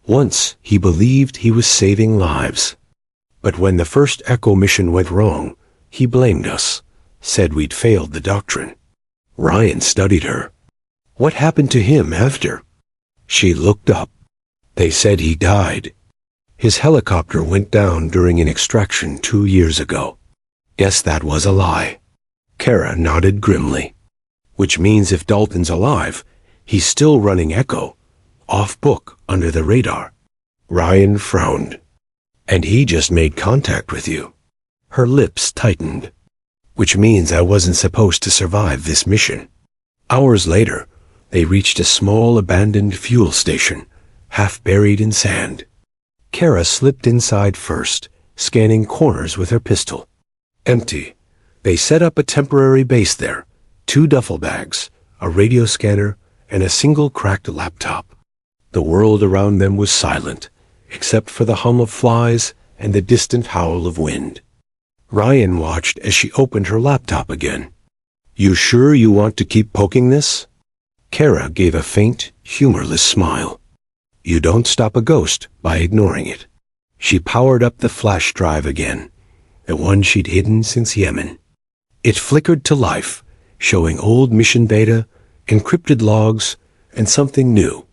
[SPEAKER 1] Once he believed he was saving lives. But when the first Echo mission went wrong, he blamed us, said we'd failed the doctrine." Ryan studied her. What happened to him after? She looked up. They said he died. His helicopter went down during an extraction 2 years ago. Guess that was a lie. Kara nodded grimly. Which means if Dalton's alive, he's still running Echo, off book under the radar. Ryan frowned. And he just made contact with you. Her lips tightened. Which means I wasn't supposed to survive this mission. Hours later, they reached a small abandoned fuel station, half buried in sand. Kara slipped inside first, scanning corners with her pistol. Empty. They set up a temporary base there, 2 duffel bags, a radio scanner, and a single cracked laptop. The world around them was silent, except for the hum of flies and the distant howl of wind. Ryan watched as she opened her laptop again. You sure you want to keep poking this? Kara gave a faint, humorless smile. You don't stop a ghost by ignoring it. She powered up the flash drive again, the one she'd hidden since Yemen. It flickered to life, showing old mission data, encrypted logs, and something new,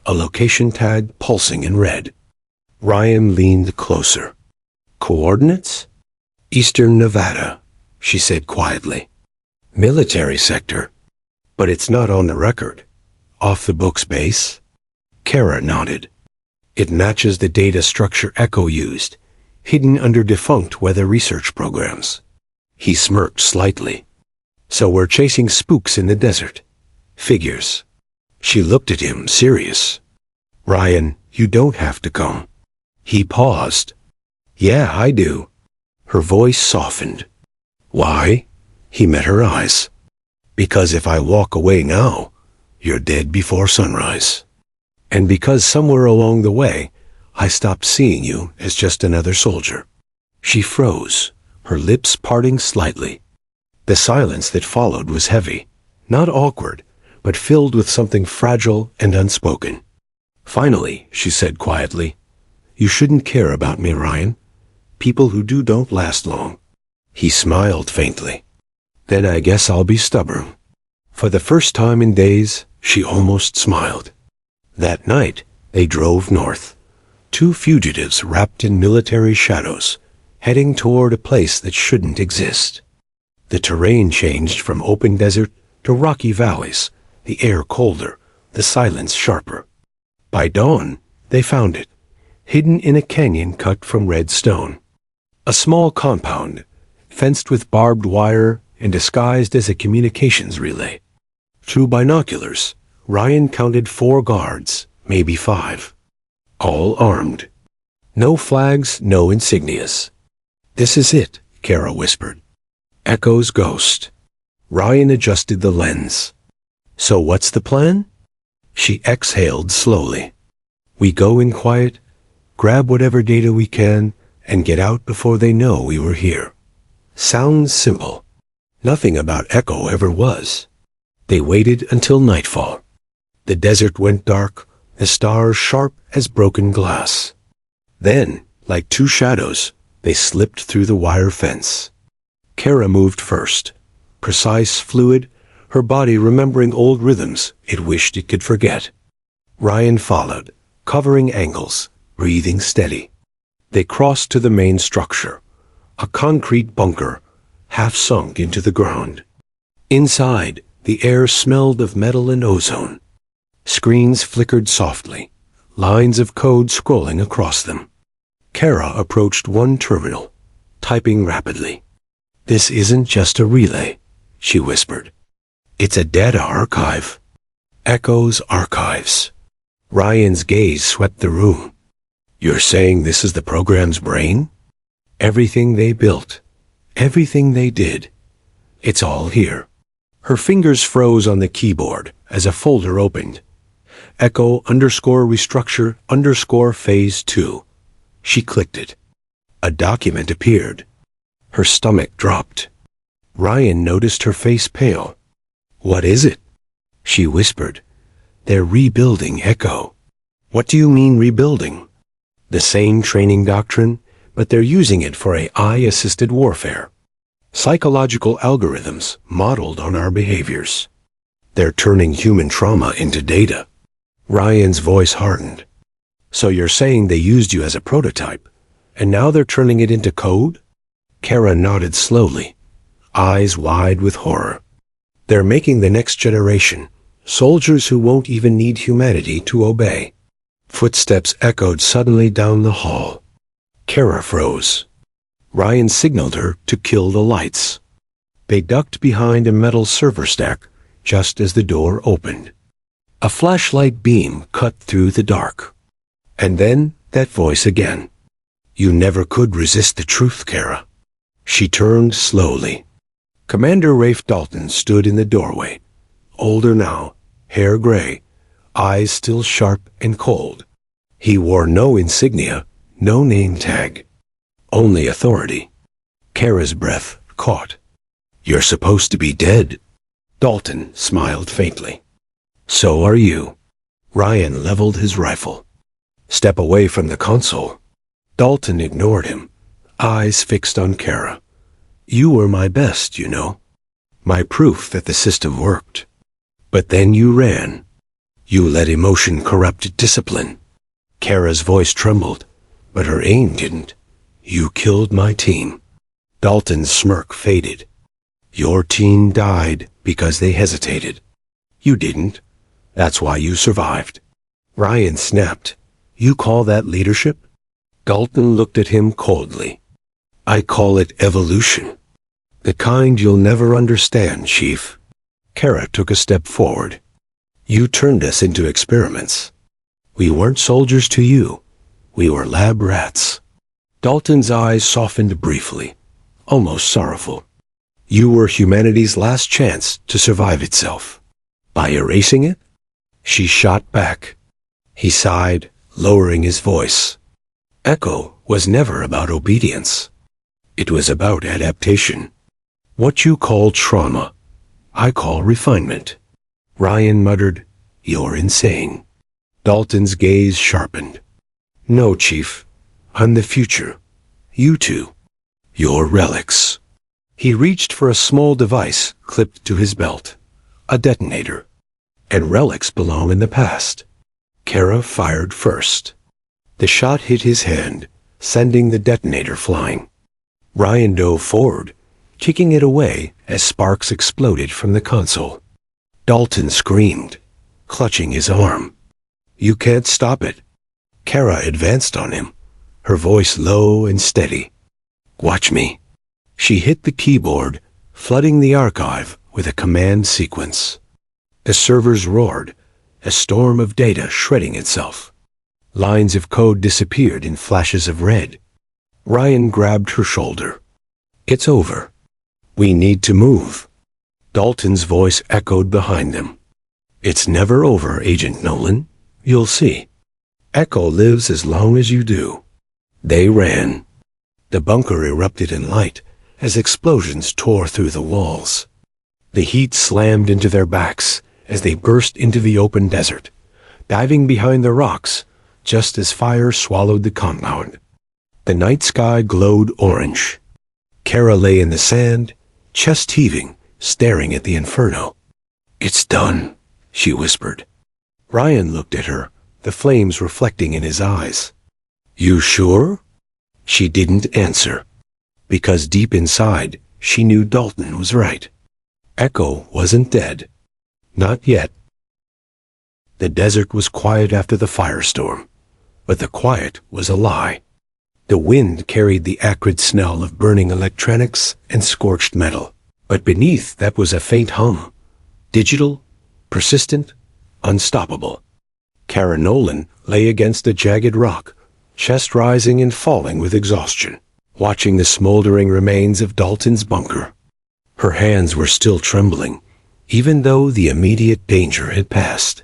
[SPEAKER 1] a location tag pulsing in red. Ryan leaned closer. Coordinates? Eastern Nevada, she said quietly. Military sector. But it's not on the record. Off the books base? Kara nodded. It matches the data structure Echo used, hidden under defunct weather research programs. He smirked slightly. So we're chasing spooks in the desert. Figures. She looked at him, serious. Ryan, you don't have to come. He paused. Yeah, I do. Her voice softened. Why? He met her eyes. Because if I walk away now, you're dead before sunrise. And because somewhere along the way, I stopped seeing you as just another soldier. She froze, her lips parting slightly. The silence that followed was heavy, not awkward, but filled with something fragile and unspoken. Finally, she said quietly, You shouldn't care about me, Ryan. People who do don't last long. He smiled faintly. Then I guess I'll be stubborn. For the first time in days, she almost smiled. That night, they drove north. 2 fugitives wrapped in military shadows, heading toward a place that shouldn't exist. The terrain changed from open desert to rocky valleys, the air colder, the silence sharper. By dawn, they found it, hidden in a canyon cut from red stone. A small compound, fenced with barbed wire and disguised as a communications relay. Through binoculars, Ryan counted 4 guards, maybe 5. All armed. No flags, no insignias. This is it, Kara whispered. Echo's ghost. Ryan adjusted the lens. So what's the plan? She exhaled slowly. We go in quiet, grab whatever data we can, and get out before they know we were here. Sounds simple. Nothing about Echo ever was. They waited until nightfall. The desert went dark, the stars sharp as broken glass. Then, like 2 shadows, they slipped through the wire fence. Kara moved first, precise, fluid, her body remembering old rhythms it wished it could forget. Ryan followed, covering angles, breathing steady. They crossed to the main structure, a concrete bunker, half sunk into the ground. Inside, the air smelled of metal and ozone. Screens flickered softly, lines of code scrolling across them. Kara approached one terminal, typing rapidly. This isn't just a relay, she whispered. It's a data archive. Echo's archives. Ryan's gaze swept the room. You're saying this is the program's brain? Everything they built, everything they did. It's all here. Her fingers froze on the keyboard as a folder opened. Echo _restructure _phase 2. She clicked it. A document appeared. Her stomach dropped. Ryan noticed her face pale. What is it? She whispered. They're rebuilding Echo. What do you mean rebuilding? The same training doctrine, but they're using it for AI-assisted warfare. Psychological algorithms modeled on our behaviors. They're turning human trauma into data. Ryan's voice hardened. So you're saying they used you as a prototype, and now they're turning it into code? Kara nodded slowly, eyes wide with horror. They're making the next generation, soldiers who won't even need humanity to obey. Footsteps echoed suddenly down the hall. Kara froze. Ryan signaled her to kill the lights. They ducked behind a metal server stack just as the door opened. A flashlight beam cut through the dark. And then that voice again. You never could resist the truth, Kara. She turned slowly. Commander Rafe Dalton stood in the doorway, older now, hair gray, eyes still sharp and cold. He wore no insignia, no name tag, only authority. Kara's breath caught. You're supposed to be dead. Dalton smiled faintly. So are you. Ryan leveled his rifle. Step away from the console. Dalton ignored him, eyes fixed on Kara. You were my best, you know. My proof that the system worked. But then you ran. You let emotion corrupt discipline. Kara's voice trembled, but her aim didn't. You killed my team. Dalton's smirk faded. Your team died because they hesitated. You didn't. That's why you survived. Ryan snapped. You call that leadership? Dalton looked at him coldly. I call it evolution. The kind you'll never understand, Chief. Kara took a step forward. You turned us into experiments. We weren't soldiers to you. We were lab rats. Dalton's eyes softened briefly, almost sorrowful. You were humanity's last chance to survive itself. By erasing it? She shot back. He sighed, lowering his voice. Echo was never about obedience. It was about adaptation. What you call trauma, I call refinement. Ryan muttered, You're insane. Dalton's gaze sharpened. No, Chief. I'm the future. You two. You're relics. He reached for a small device clipped to his belt. A detonator. And relics belong in the past. Kara fired first. The shot hit his hand, sending the detonator flying. Ryan dove forward, kicking it away as sparks exploded from the console. Dalton screamed, clutching his arm. You can't stop it. Kara advanced on him, her voice low and steady. Watch me. She hit the keyboard, flooding the archive with a command sequence. The servers roared, a storm of data shredding itself. Lines of code disappeared in flashes of red. Ryan grabbed her shoulder. It's over. We need to move. Dalton's voice echoed behind them. It's never over, Agent Nolan. You'll see. Echo lives as long as you do. They ran. The bunker erupted in light as explosions tore through the walls. The heat slammed into their backs as they burst into the open desert, diving behind the rocks just as fire swallowed the compound. The night sky glowed orange. Kara lay in the sand, chest heaving, staring at the inferno. It's done, she whispered. Ryan looked at her, the flames reflecting in his eyes. You sure? She didn't answer, because deep inside she knew Dalton was right. Echo wasn't dead. Not yet. The desert was quiet after the firestorm, but the quiet was a lie. The wind carried the acrid smell of burning electronics and scorched metal, but beneath that was a faint hum, digital, persistent, unstoppable. Kara Nolan lay against a jagged rock, chest rising and falling with exhaustion, watching the smoldering remains of Dalton's bunker. Her hands were still trembling, even though the immediate danger had passed.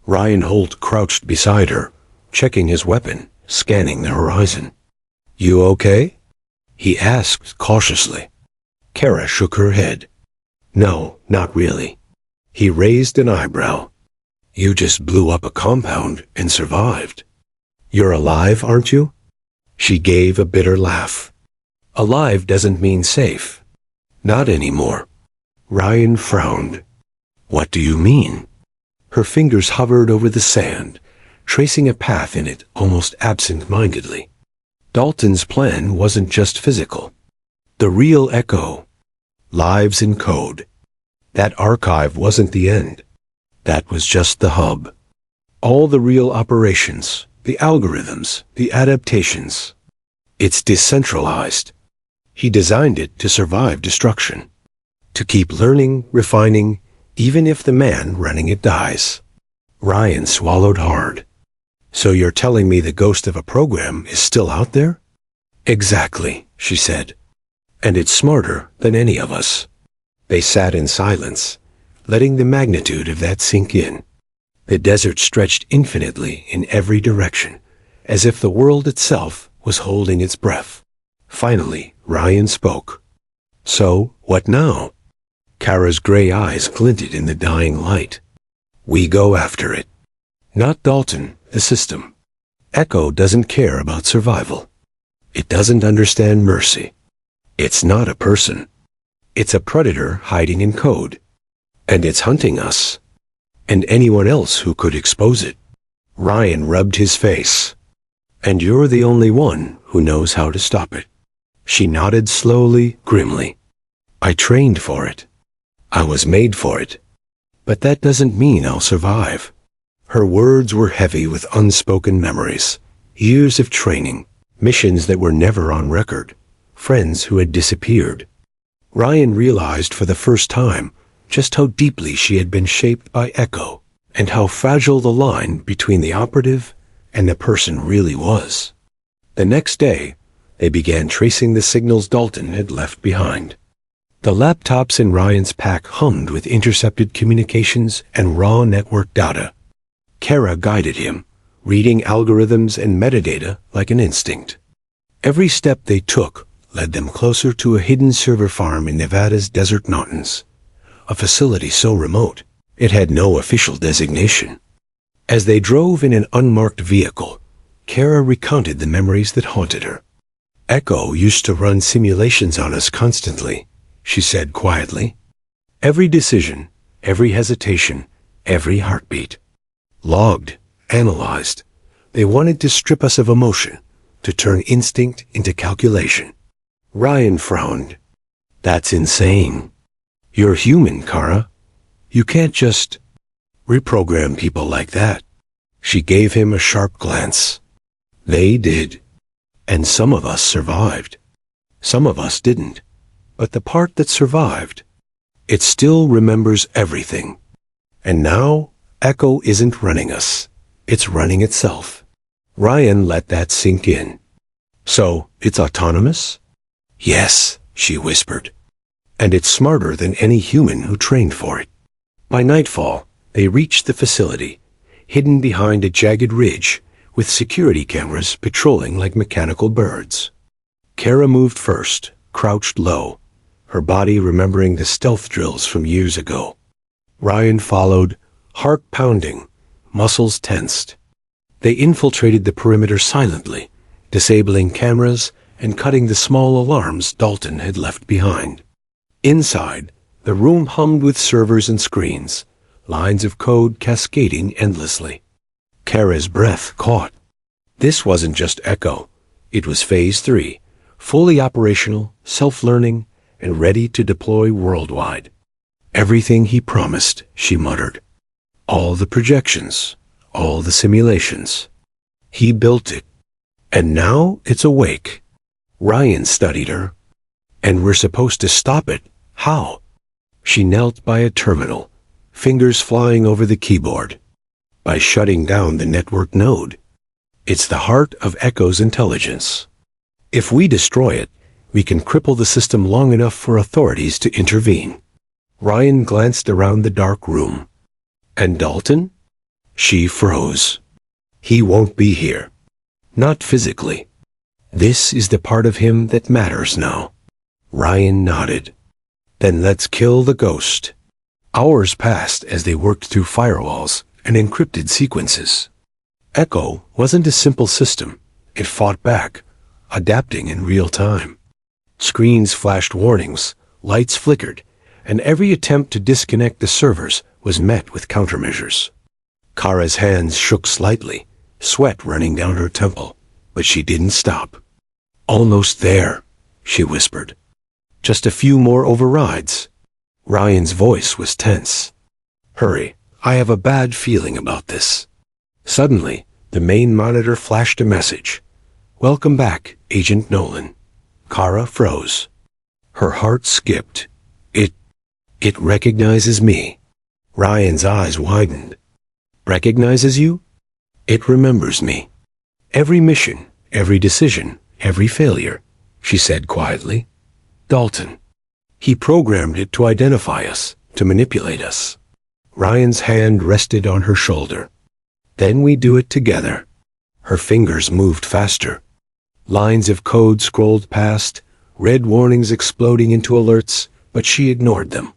[SPEAKER 1] Ryan Holt crouched beside her, checking his weapon, scanning the horizon. You okay? He asked cautiously. Kara shook her head. No, not really. He raised an eyebrow. You just blew up a compound and survived. You're alive, aren't you? She gave a bitter laugh. Alive doesn't mean safe. Not anymore. Ryan frowned. What do you mean? Her fingers hovered over the sand, tracing a path in it almost absent-mindedly. Dalton's plan wasn't just physical. The real echo. Lives in code. That archive wasn't the end. That was just the hub. All the real operations, the algorithms, the adaptations. It's decentralized. He designed it to survive destruction. To keep learning, refining, even if the man running it dies. Ryan swallowed hard. So you're telling me the ghost of a program is still out there? Exactly, she said. And it's smarter than any of us. They sat in silence, letting the magnitude of that sink in. The desert stretched infinitely in every direction, as if the world itself was holding its breath. Finally, Ryan spoke. So, what now? Kara's gray eyes glinted in the dying light. We go after it. Not Dalton, the system. Echo doesn't care about survival. It doesn't understand mercy. It's not a person. It's a predator hiding in code. And it's hunting us. And anyone else who could expose it. Ryan rubbed his face. And you're the only one who knows how to stop it. She nodded slowly, grimly. I trained for it. I was made for it. But that doesn't mean I'll survive. Her words were heavy with unspoken memories. Years of training. Missions that were never on record. Friends who had disappeared. Ryan realized for the first time just how deeply she had been shaped by Echo, and how fragile the line between the operative and the person really was. The next day, they began tracing the signals Dalton had left behind. The laptops in Ryan's pack hummed with intercepted communications and raw network data. Kara guided him, reading algorithms and metadata like an instinct. Every step they took led them closer to a hidden server farm in Nevada's desert mountains, a facility so remote it had no official designation. As they drove in an unmarked vehicle, Kara recounted the memories that haunted her. Echo used to run simulations on us constantly, she said quietly. Every decision, every hesitation, every heartbeat. Logged, analyzed. They wanted to strip us of emotion, to turn instinct into calculation. Ryan frowned. That's insane. You're human, Kara. You can't just reprogram people like that. She gave him a sharp glance. They did. And some of us survived. Some of us didn't. But the part that survived, it still remembers everything. And now, Echo isn't running us. It's running itself. Ryan let that sink in. So, it's autonomous? Yes, she whispered. And it's smarter than any human who trained for it. By nightfall, they reached the facility, hidden behind a jagged ridge, with security cameras patrolling like mechanical birds. Kara moved first, crouched low, her body remembering the stealth drills from years ago. Ryan followed, heart pounding, muscles tensed. They infiltrated the perimeter silently, disabling cameras and cutting the small alarms Dalton had left behind. Inside, the room hummed with servers and screens, lines of code cascading endlessly. Kara's breath caught. This wasn't just Echo. It was Phase 3, fully operational, self-learning, and ready to deploy worldwide. Everything he promised, she muttered. All the projections, all the simulations. He built it. And now it's awake. Ryan studied her. And we're supposed to stop it. How? She knelt by a terminal, fingers flying over the keyboard. By shutting down the network node. It's the heart of Echo's intelligence. If we destroy it, we can cripple the system long enough for authorities to intervene. Ryan glanced around the dark room. And Dalton? She froze. He won't be here. Not physically. This is the part of him that matters now. Ryan nodded. Then let's kill the ghost. Hours passed as they worked through firewalls and encrypted sequences. Echo wasn't a simple system. It fought back, adapting in real time. Screens flashed warnings, lights flickered, and every attempt to disconnect the servers was met with countermeasures. Kara's hands shook slightly, sweat running down her temple, but she didn't stop. "Almost there," she whispered. "Just a few more overrides." Ryan's voice was tense. "Hurry, I have a bad feeling about this." Suddenly, the main monitor flashed a message. "Welcome back, Agent Nolan." Kara froze. Her heart skipped. It recognizes me." Ryan's eyes widened. "Recognizes you?" "It remembers me. Every mission, every decision, every failure," she said quietly. "Dalton. He programmed it to identify us, to manipulate us." Ryan's hand rested on her shoulder. "Then we do it together." Her fingers moved faster. Lines of code scrolled past, red warnings exploding into alerts, but she ignored them.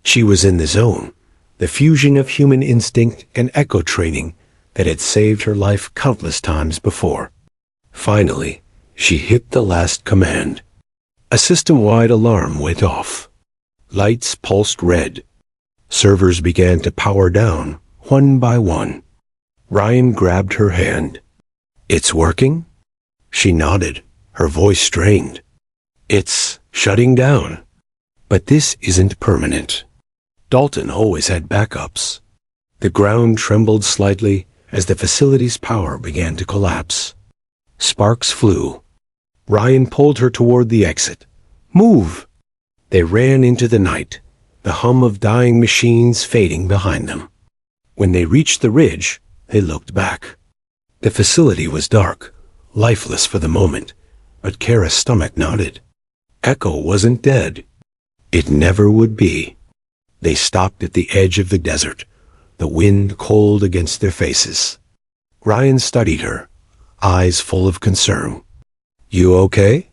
[SPEAKER 1] She was in the zone, the fusion of human instinct and echo training that had saved her life countless times before. Finally, she hit the last command. A system-wide alarm went off. Lights pulsed red. Servers began to power down, one by one. Ryan grabbed her hand. "It's working?" She nodded, her voice strained. "It's shutting down. But this isn't permanent." Dalton always had backups. The ground trembled slightly as the facility's power began to collapse. Sparks flew. Ryan pulled her toward the exit. "Move!" They ran into the night, the hum of dying machines fading behind them. When they reached the ridge, they looked back. The facility was dark, lifeless for the moment, but Kara's stomach nodded. Echo wasn't dead. It never would be. They stopped at the edge of the desert, the wind cold against their faces. Ryan studied her, eyes full of concern. "You okay?"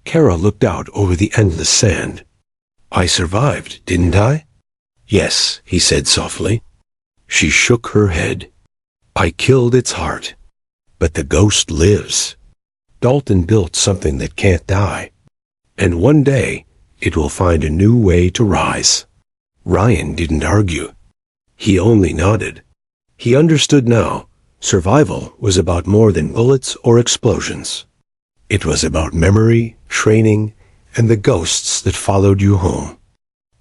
[SPEAKER 1] Kara looked out over the endless sand. "I survived, didn't I?" "Yes," he said softly. She shook her head. "I killed its heart. But the ghost lives. Dalton built something that can't die. And one day, it will find a new way to rise." Ryan didn't argue. He only nodded. He understood now. Survival was about more than bullets or explosions. It was about memory, training, and the ghosts that followed you home.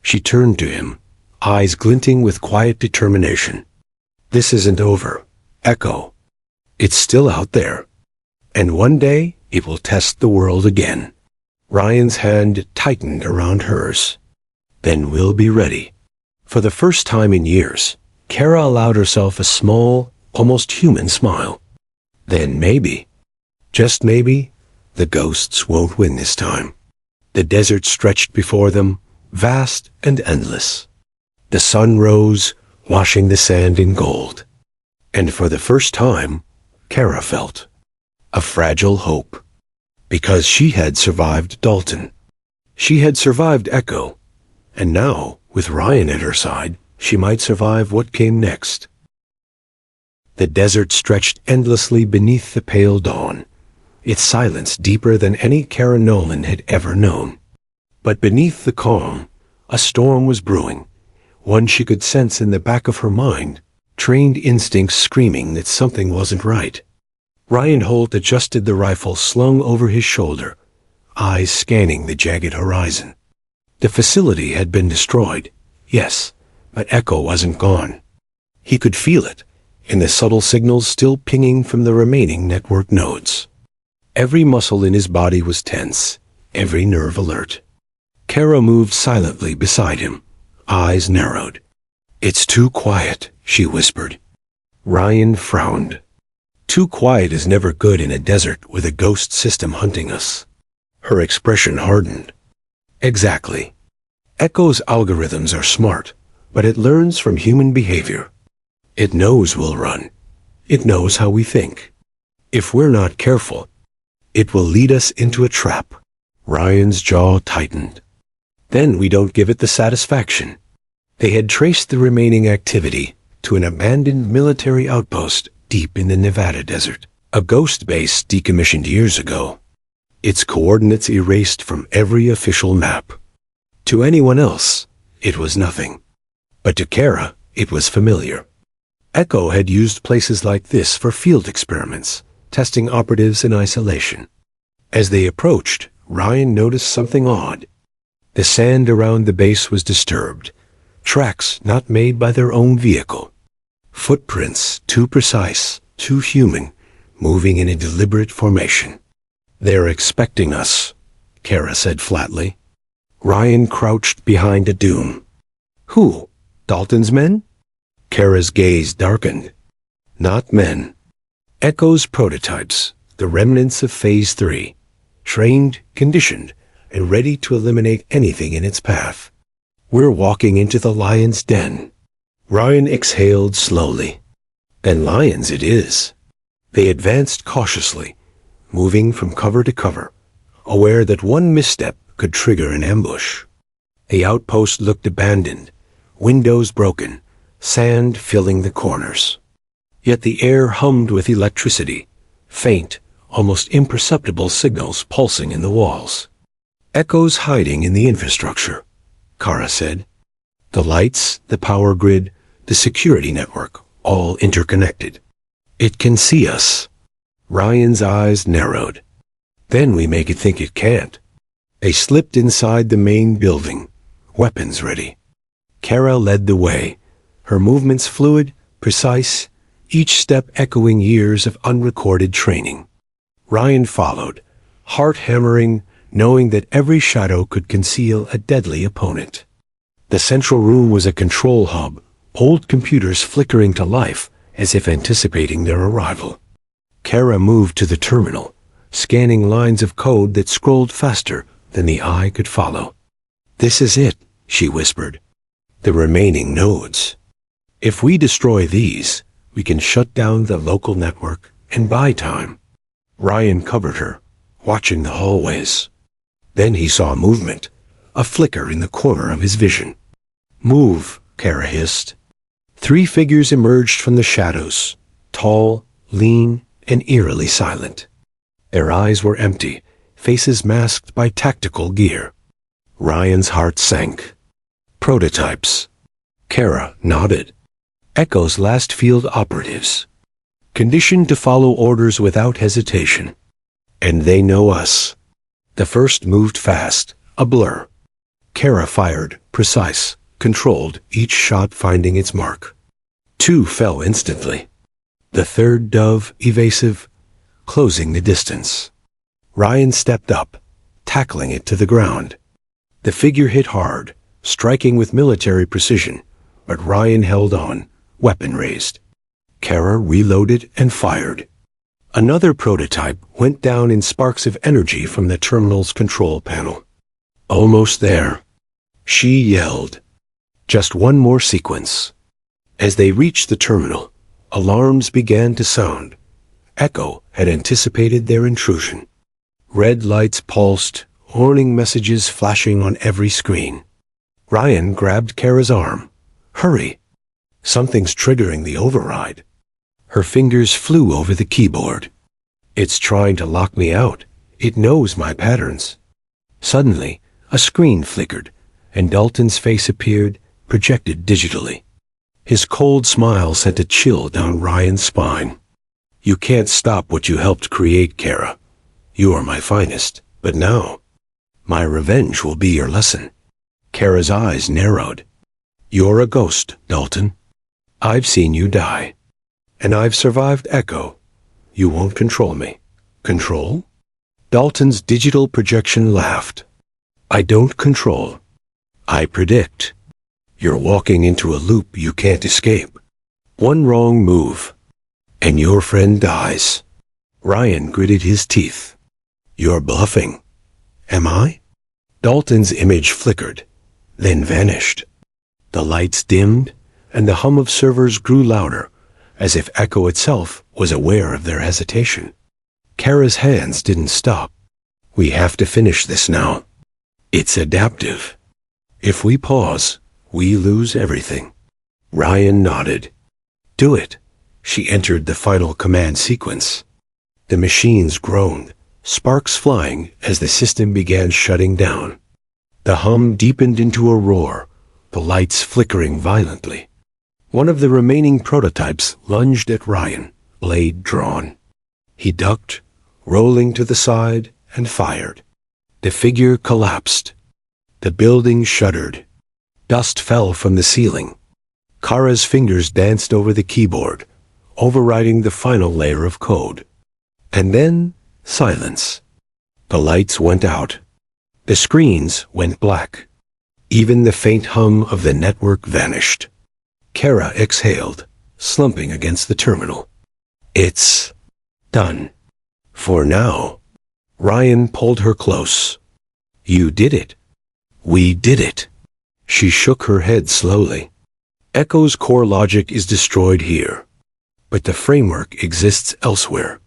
[SPEAKER 1] She turned to him, eyes glinting with quiet determination. "This isn't over, Echo. It's still out there. And one day, it will test the world again." Ryan's hand tightened around hers. "Then we'll be ready." For the first time in years, Kara allowed herself a small, almost human smile. Then maybe, just maybe, the ghosts won't win this time. The desert stretched before them, vast and endless. The sun rose, washing the sand in gold. And for the first time, Kara felt a fragile hope. Because she had survived Dalton. She had survived Echo. And now, with Ryan at her side, she might survive what came next. The desert stretched endlessly beneath the pale dawn, its silence deeper than any Kara Nolan had ever known. But beneath the calm, a storm was brewing, one she could sense in the back of her mind, trained instincts screaming that something wasn't right. Ryan Holt adjusted the rifle slung over his shoulder, eyes scanning the jagged horizon. The facility had been destroyed, yes, but Echo wasn't gone. He could feel it, in the subtle signals still pinging from the remaining network nodes. Every muscle in his body was tense, every nerve alert. Kara moved silently beside him, eyes narrowed. "It's too quiet," she whispered. Ryan frowned. Too quiet is never good in a desert with a ghost system hunting us. Her expression hardened. "Exactly. Echo's algorithms are smart, but it learns from human behavior. It knows we'll run. It knows how we think. If we're not careful, it will lead us into a trap." Ryan's jaw tightened. Then we don't give it the satisfaction. They had traced the remaining activity to an abandoned military outpost deep in the Nevada desert, a ghost base decommissioned years ago. Its coordinates erased from every official map. To anyone else, it was nothing. But to Kara, it was familiar. Echo had used places like this for field experiments, testing operatives in isolation. As they approached, Ryan noticed something odd. The sand around the base was disturbed, tracks not made by their own vehicle. Footprints too precise, too human, moving in a deliberate formation. "They're expecting us," Kara said flatly. Ryan crouched behind a dune. "Who? Dalton's men?" Kara's gaze darkened. "Not men. Echo's prototypes, the remnants of Phase 3, trained, conditioned, and ready to eliminate anything in its path. We're walking into the lion's den." Ryan exhaled slowly. "And lions it is." They advanced cautiously, moving from cover to cover, aware that one misstep could trigger an ambush. The outpost looked abandoned, windows broken, sand filling the corners. Yet the air hummed with electricity, faint, almost imperceptible signals pulsing in the walls. "Echoes hiding in the infrastructure," Kara said. "The lights, the power grid, the security network, all interconnected. It can see us." Ryan's eyes narrowed. "Then we make it think it can't." They slipped inside the main building, weapons ready. Kara led the way, her movements fluid, precise, each step echoing years of unrecorded training. Ryan followed, heart hammering, knowing that every shadow could conceal a deadly opponent. The central room was a control hub, old computers flickering to life as if anticipating their arrival. Kara moved to the terminal, scanning lines of code that scrolled faster than the eye could follow. "This is it," she whispered. "The remaining nodes. If we destroy these, we can shut down the local network and buy time." Ryan covered her, watching the hallways. Then he saw movement, a flicker in the corner of his vision. "Move," Kara hissed. 3 figures emerged from the shadows, tall, lean, and eerily silent. Their eyes were empty, faces masked by tactical gear. Ryan's heart sank. "Prototypes." Kara nodded. "Echo's last field operatives. Conditioned to follow orders without hesitation. And they know us." The first moved fast, a blur. Kara fired, precise, controlled, each shot finding its mark. 2 fell instantly. The third dove, evasive, closing the distance. Ryan stepped up, tackling it to the ground. The figure hit hard, striking with military precision, but Ryan held on, weapon raised. Kara reloaded and fired. Another prototype went down in sparks of energy from the terminal's control panel. "Almost there," she yelled. Just one more sequence. As they reached the terminal, alarms began to sound. Echo had anticipated their intrusion. Red lights pulsed, warning messages flashing on every screen. Ryan grabbed Kara's arm. "Hurry! Something's triggering the override." Her fingers flew over the keyboard. "It's trying to lock me out. It knows my patterns." Suddenly, a screen flickered, and Dalton's face appeared, projected digitally. His cold smile sent a chill down Ryan's spine. "You can't stop what you helped create, Kara. You are my finest, but now, my revenge will be your lesson." Kara's eyes narrowed. "You're a ghost, Dalton. I've seen you die. And I've survived Echo. You won't control me." "Control?" Dalton's digital projection laughed. "I don't control. I predict. You're walking into a loop you can't escape. One wrong move, and your friend dies." Ryan gritted his teeth. "You're bluffing." "Am I?" Dalton's image flickered, then vanished. The lights dimmed, and the hum of servers grew louder, as if Echo itself was aware of their hesitation. Kara's hands didn't stop. "We have to finish this now. It's adaptive. If we pause, we lose everything." Ryan nodded. "Do it." She entered the final command sequence. The machines groaned, sparks flying as the system began shutting down. The hum deepened into a roar, the lights flickering violently. One of the remaining prototypes lunged at Ryan, blade drawn. He ducked, rolling to the side, and fired. The figure collapsed. The building shuddered. Dust fell from the ceiling. Kara's fingers danced over the keyboard, overriding the final layer of code. And then, silence. The lights went out. The screens went black. Even the faint hum of the network vanished. Kara exhaled, slumping against the terminal. It's done. For now. Ryan pulled her close. You did it. We did it. She shook her head slowly. Echo's core logic is destroyed here, but the framework exists elsewhere.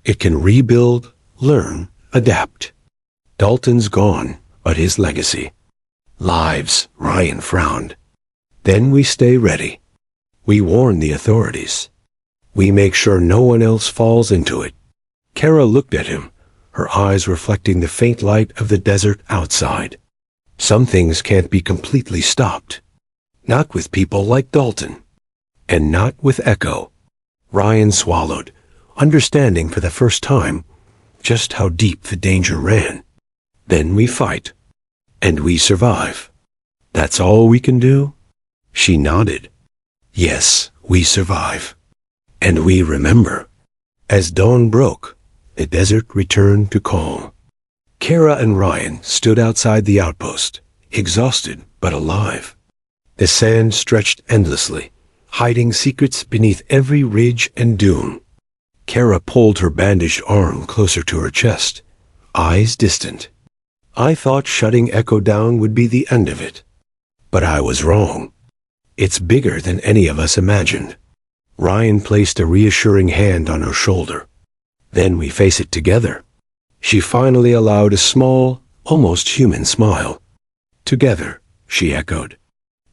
[SPEAKER 1] It can rebuild, learn, adapt. Dalton's gone, but his legacy. Lives, Ryan frowned. Then we stay ready. We warn the authorities. We make sure no one else falls into it. Kara looked at him, her eyes reflecting the faint light of the desert outside. Some things can't be completely stopped. Not with people like Dalton. And not with Echo. Ryan swallowed, understanding for the first time just how deep the danger ran. Then we fight. And we survive. That's all we can do? She nodded. Yes, we survive. And we remember. As dawn broke, the desert returned to calm. Kara and Ryan stood outside the outpost, exhausted but alive. The sand stretched endlessly, hiding secrets beneath every ridge and dune. Kara pulled her bandaged arm closer to her chest, eyes distant. I thought shutting Echo down would be the end of it. But I was wrong. It's bigger than any of us imagined. Ryan placed a reassuring hand on her shoulder. Then we face it together. She finally allowed a small, almost human smile. Together, she echoed.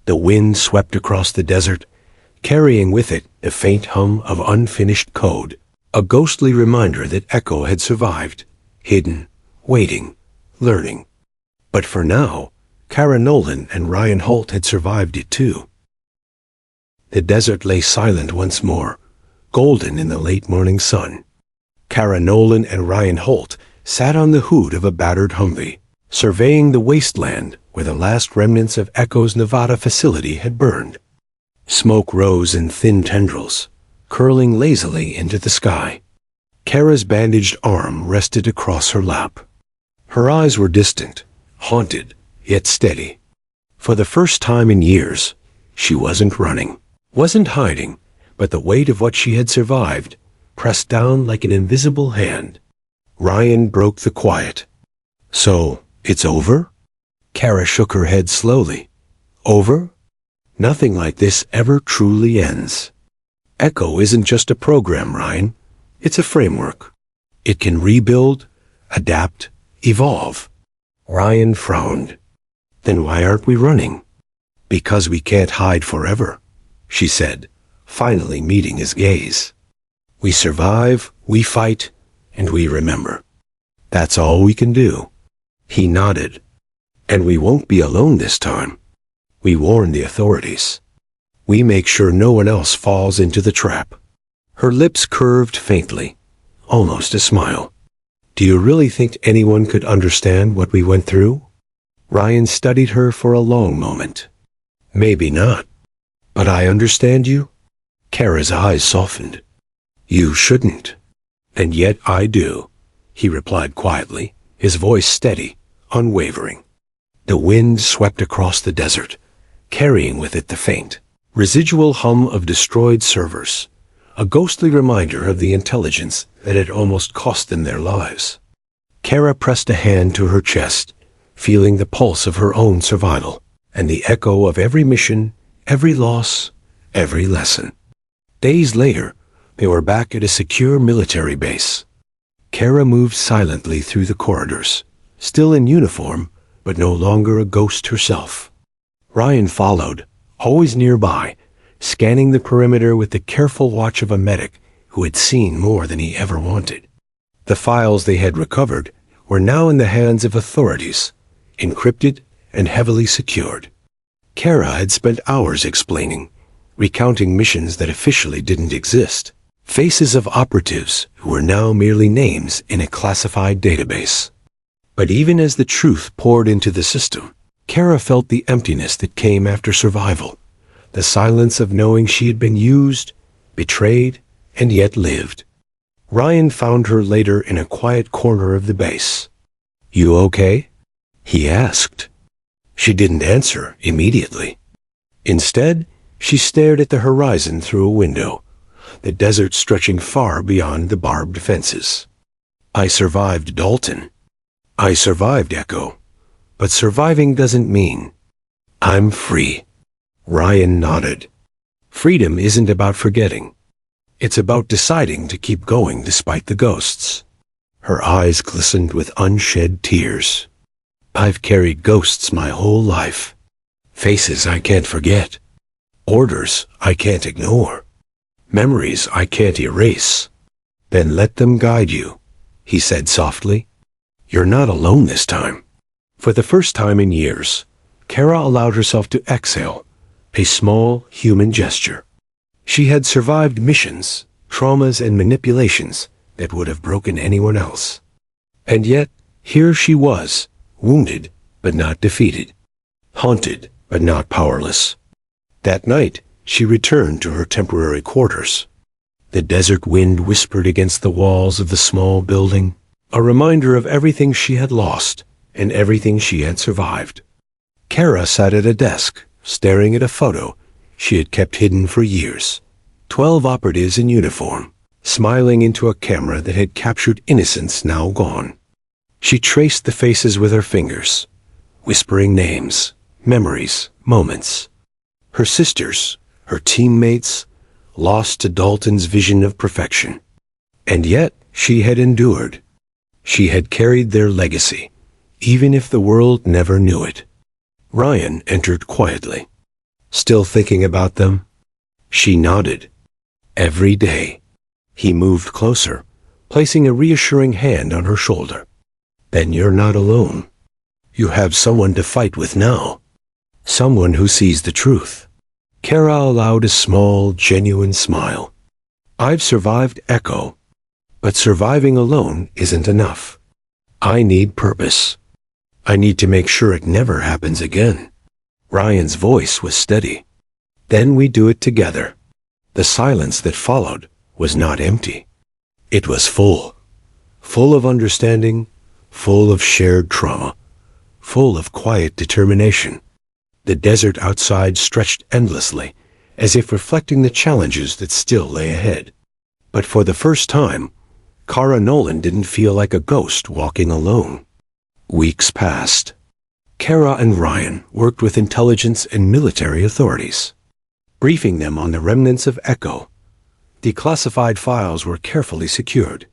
[SPEAKER 1] The wind swept across the desert, carrying with it the faint hum of unfinished code, a ghostly reminder that Echo had survived, hidden, waiting, learning. But for now, Kara Nolan and Ryan Holt had survived it too. The desert lay silent once more, golden in the late morning sun. Kara Nolan and Ryan Holt sat on the hood of a battered Humvee, surveying the wasteland where the last remnants of Echo's Nevada facility had burned. Smoke rose in thin tendrils, curling lazily into the sky. Kara's bandaged arm rested across her lap. Her eyes were distant, haunted, yet steady. For the first time in years, she wasn't running, wasn't hiding, but the weight of what she had survived pressed down like an invisible hand. Ryan broke the quiet. So, it's over? Kara shook her head slowly. Over? Nothing like this ever truly ends. Echo isn't just a program, Ryan. It's a framework. It can rebuild, adapt, evolve. Ryan frowned. Then why aren't we running? Because we can't hide forever, she said, finally meeting his gaze. We survive, we fight, and we remember. That's all we can do. He nodded. And we won't be alone this time. We warn the authorities. We make sure no one else falls into the trap. Her lips curved faintly, almost a smile. Do you really think anyone could understand what we went through? Ryan studied her for a long moment. Maybe not. But I understand you? Kara's eyes softened. You shouldn't. And yet I do, he replied quietly, his voice steady, unwavering. The wind swept across the desert, carrying with it the faint, residual hum of destroyed servers, a ghostly reminder of the intelligence that had almost cost them their lives. Kara pressed a hand to her chest, feeling the pulse of her own survival, and the echo of every mission, every loss, every lesson. Days later, they were back at a secure military base. Kara moved silently through the corridors, still in uniform, but no longer a ghost herself. Ryan followed, always nearby, scanning the perimeter with the careful watch of a medic who had seen more than he ever wanted. The files they had recovered were now in the hands of authorities, encrypted and heavily secured. Kara had spent hours explaining, recounting missions that officially didn't exist, faces of operatives who were now merely names in a classified database. But even as the truth poured into the system, Kara felt the emptiness that came after survival, the silence of knowing she had been used, betrayed, and yet lived. Ryan found her later in a quiet corner of the base. "You okay?" he asked. She didn't answer immediately. Instead, she stared at the horizon through a window, the desert stretching far beyond the barbed fences. "I survived Dalton. I survived Echo. But surviving doesn't mean I'm free." Ryan nodded. Freedom isn't about forgetting. It's about deciding to keep going despite the ghosts. Her eyes glistened with unshed tears. "I've carried ghosts my whole life. Faces I can't forget. Orders I can't ignore. Memories I can't erase." "Then let them guide you," he said softly. "You're not alone this time." For the first time in years, Kara allowed herself to exhale, a small human gesture. She had survived missions, traumas, and manipulations that would have broken anyone else. And yet, here she was, wounded but not defeated, haunted but not powerless. That night, she returned to her temporary quarters. The desert wind whispered against the walls of the small building, a reminder of everything she had lost and everything she had survived. Kara sat at a desk, staring at a photo she had kept hidden for years. 12 operatives in uniform, smiling into a camera that had captured innocence now gone. She traced the faces with her fingers, whispering names, memories, moments. Her sisters, her teammates, lost to Dalton's vision of perfection. And yet she had endured. She had carried their legacy, even if the world never knew it. Ryan entered quietly. "Still thinking about them?" She nodded. "Every day." He moved closer, placing a reassuring hand on her shoulder. "Then you're not alone. You have someone to fight with now. Someone who sees the truth." Kara allowed a small, genuine smile. "I've survived Echo, but surviving alone isn't enough. I need purpose. I need to make sure it never happens again." Ryan's voice was steady. "Then we do it together." The silence that followed was not empty. It was full. Full of understanding, full of shared trauma, full of quiet determination. The desert outside stretched endlessly, as if reflecting the challenges that still lay ahead. But for the first time, Kara Nolan didn't feel like a ghost walking alone. Weeks passed. Kara and Ryan worked with intelligence and military authorities, briefing them on the remnants of Echo. Declassified files were carefully secured,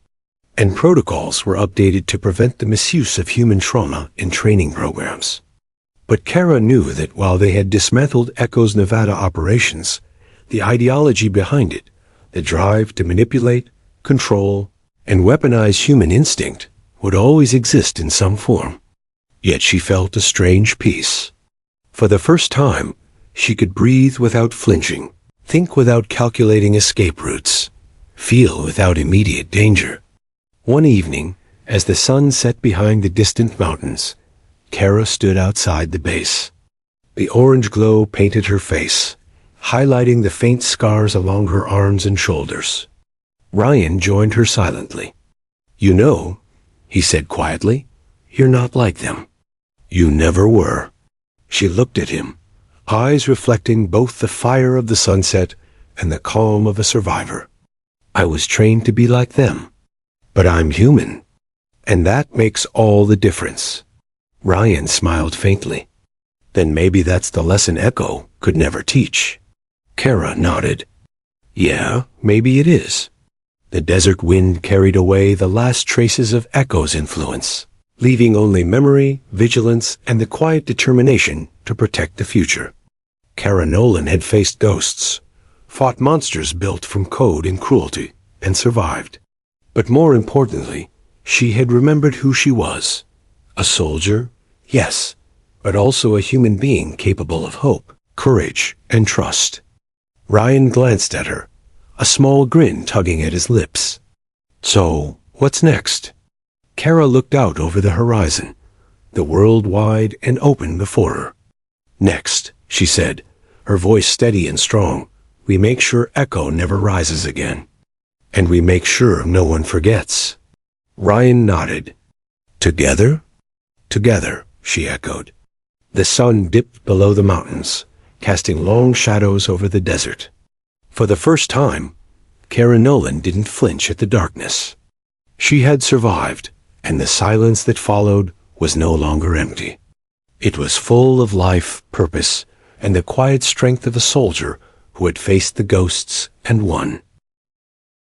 [SPEAKER 1] and protocols were updated to prevent the misuse of human trauma in training programs. But Kara knew that while they had dismantled Echo's Nevada operations, the ideology behind it, the drive to manipulate, control, and weaponize human instinct, would always exist in some form. Yet she felt a strange peace. For the first time, she could breathe without flinching, think without calculating escape routes, feel without immediate danger. One evening, as the sun set behind the distant mountains, Kara stood outside the base. The orange glow painted her face, highlighting the faint scars along her arms and shoulders. Ryan joined her silently. "You know," he said quietly, "you're not like them. You never were." She looked at him, eyes reflecting both the fire of the sunset and the calm of a survivor. "I was trained to be like them. But I'm human, and that makes all the difference." Ryan smiled faintly. "Then maybe that's the lesson Echo could never teach." Kara nodded. "Yeah, maybe it is." The desert wind carried away the last traces of Echo's influence, leaving only memory, vigilance, and the quiet determination to protect the future. Kara Nolan had faced ghosts, fought monsters built from code and cruelty, and survived. But more importantly, she had remembered who she was. A soldier, yes, but also a human being capable of hope. courage, and trust. Ryan glanced at her, a small grin tugging at his lips. So, what's next? Kara looked out over the horizon, the world wide and open before her. Next, she said, her voice steady and strong, we make sure Echo never rises again. And we make sure no one forgets. Ryan nodded. Together? Together, she echoed. The sun dipped below the mountains, casting long shadows over the desert. For the first time, Kara Nolan didn't flinch at the darkness. She had survived, and the silence that followed was no longer empty. It was full of life, purpose, and the quiet strength of a soldier who had faced the ghosts and won.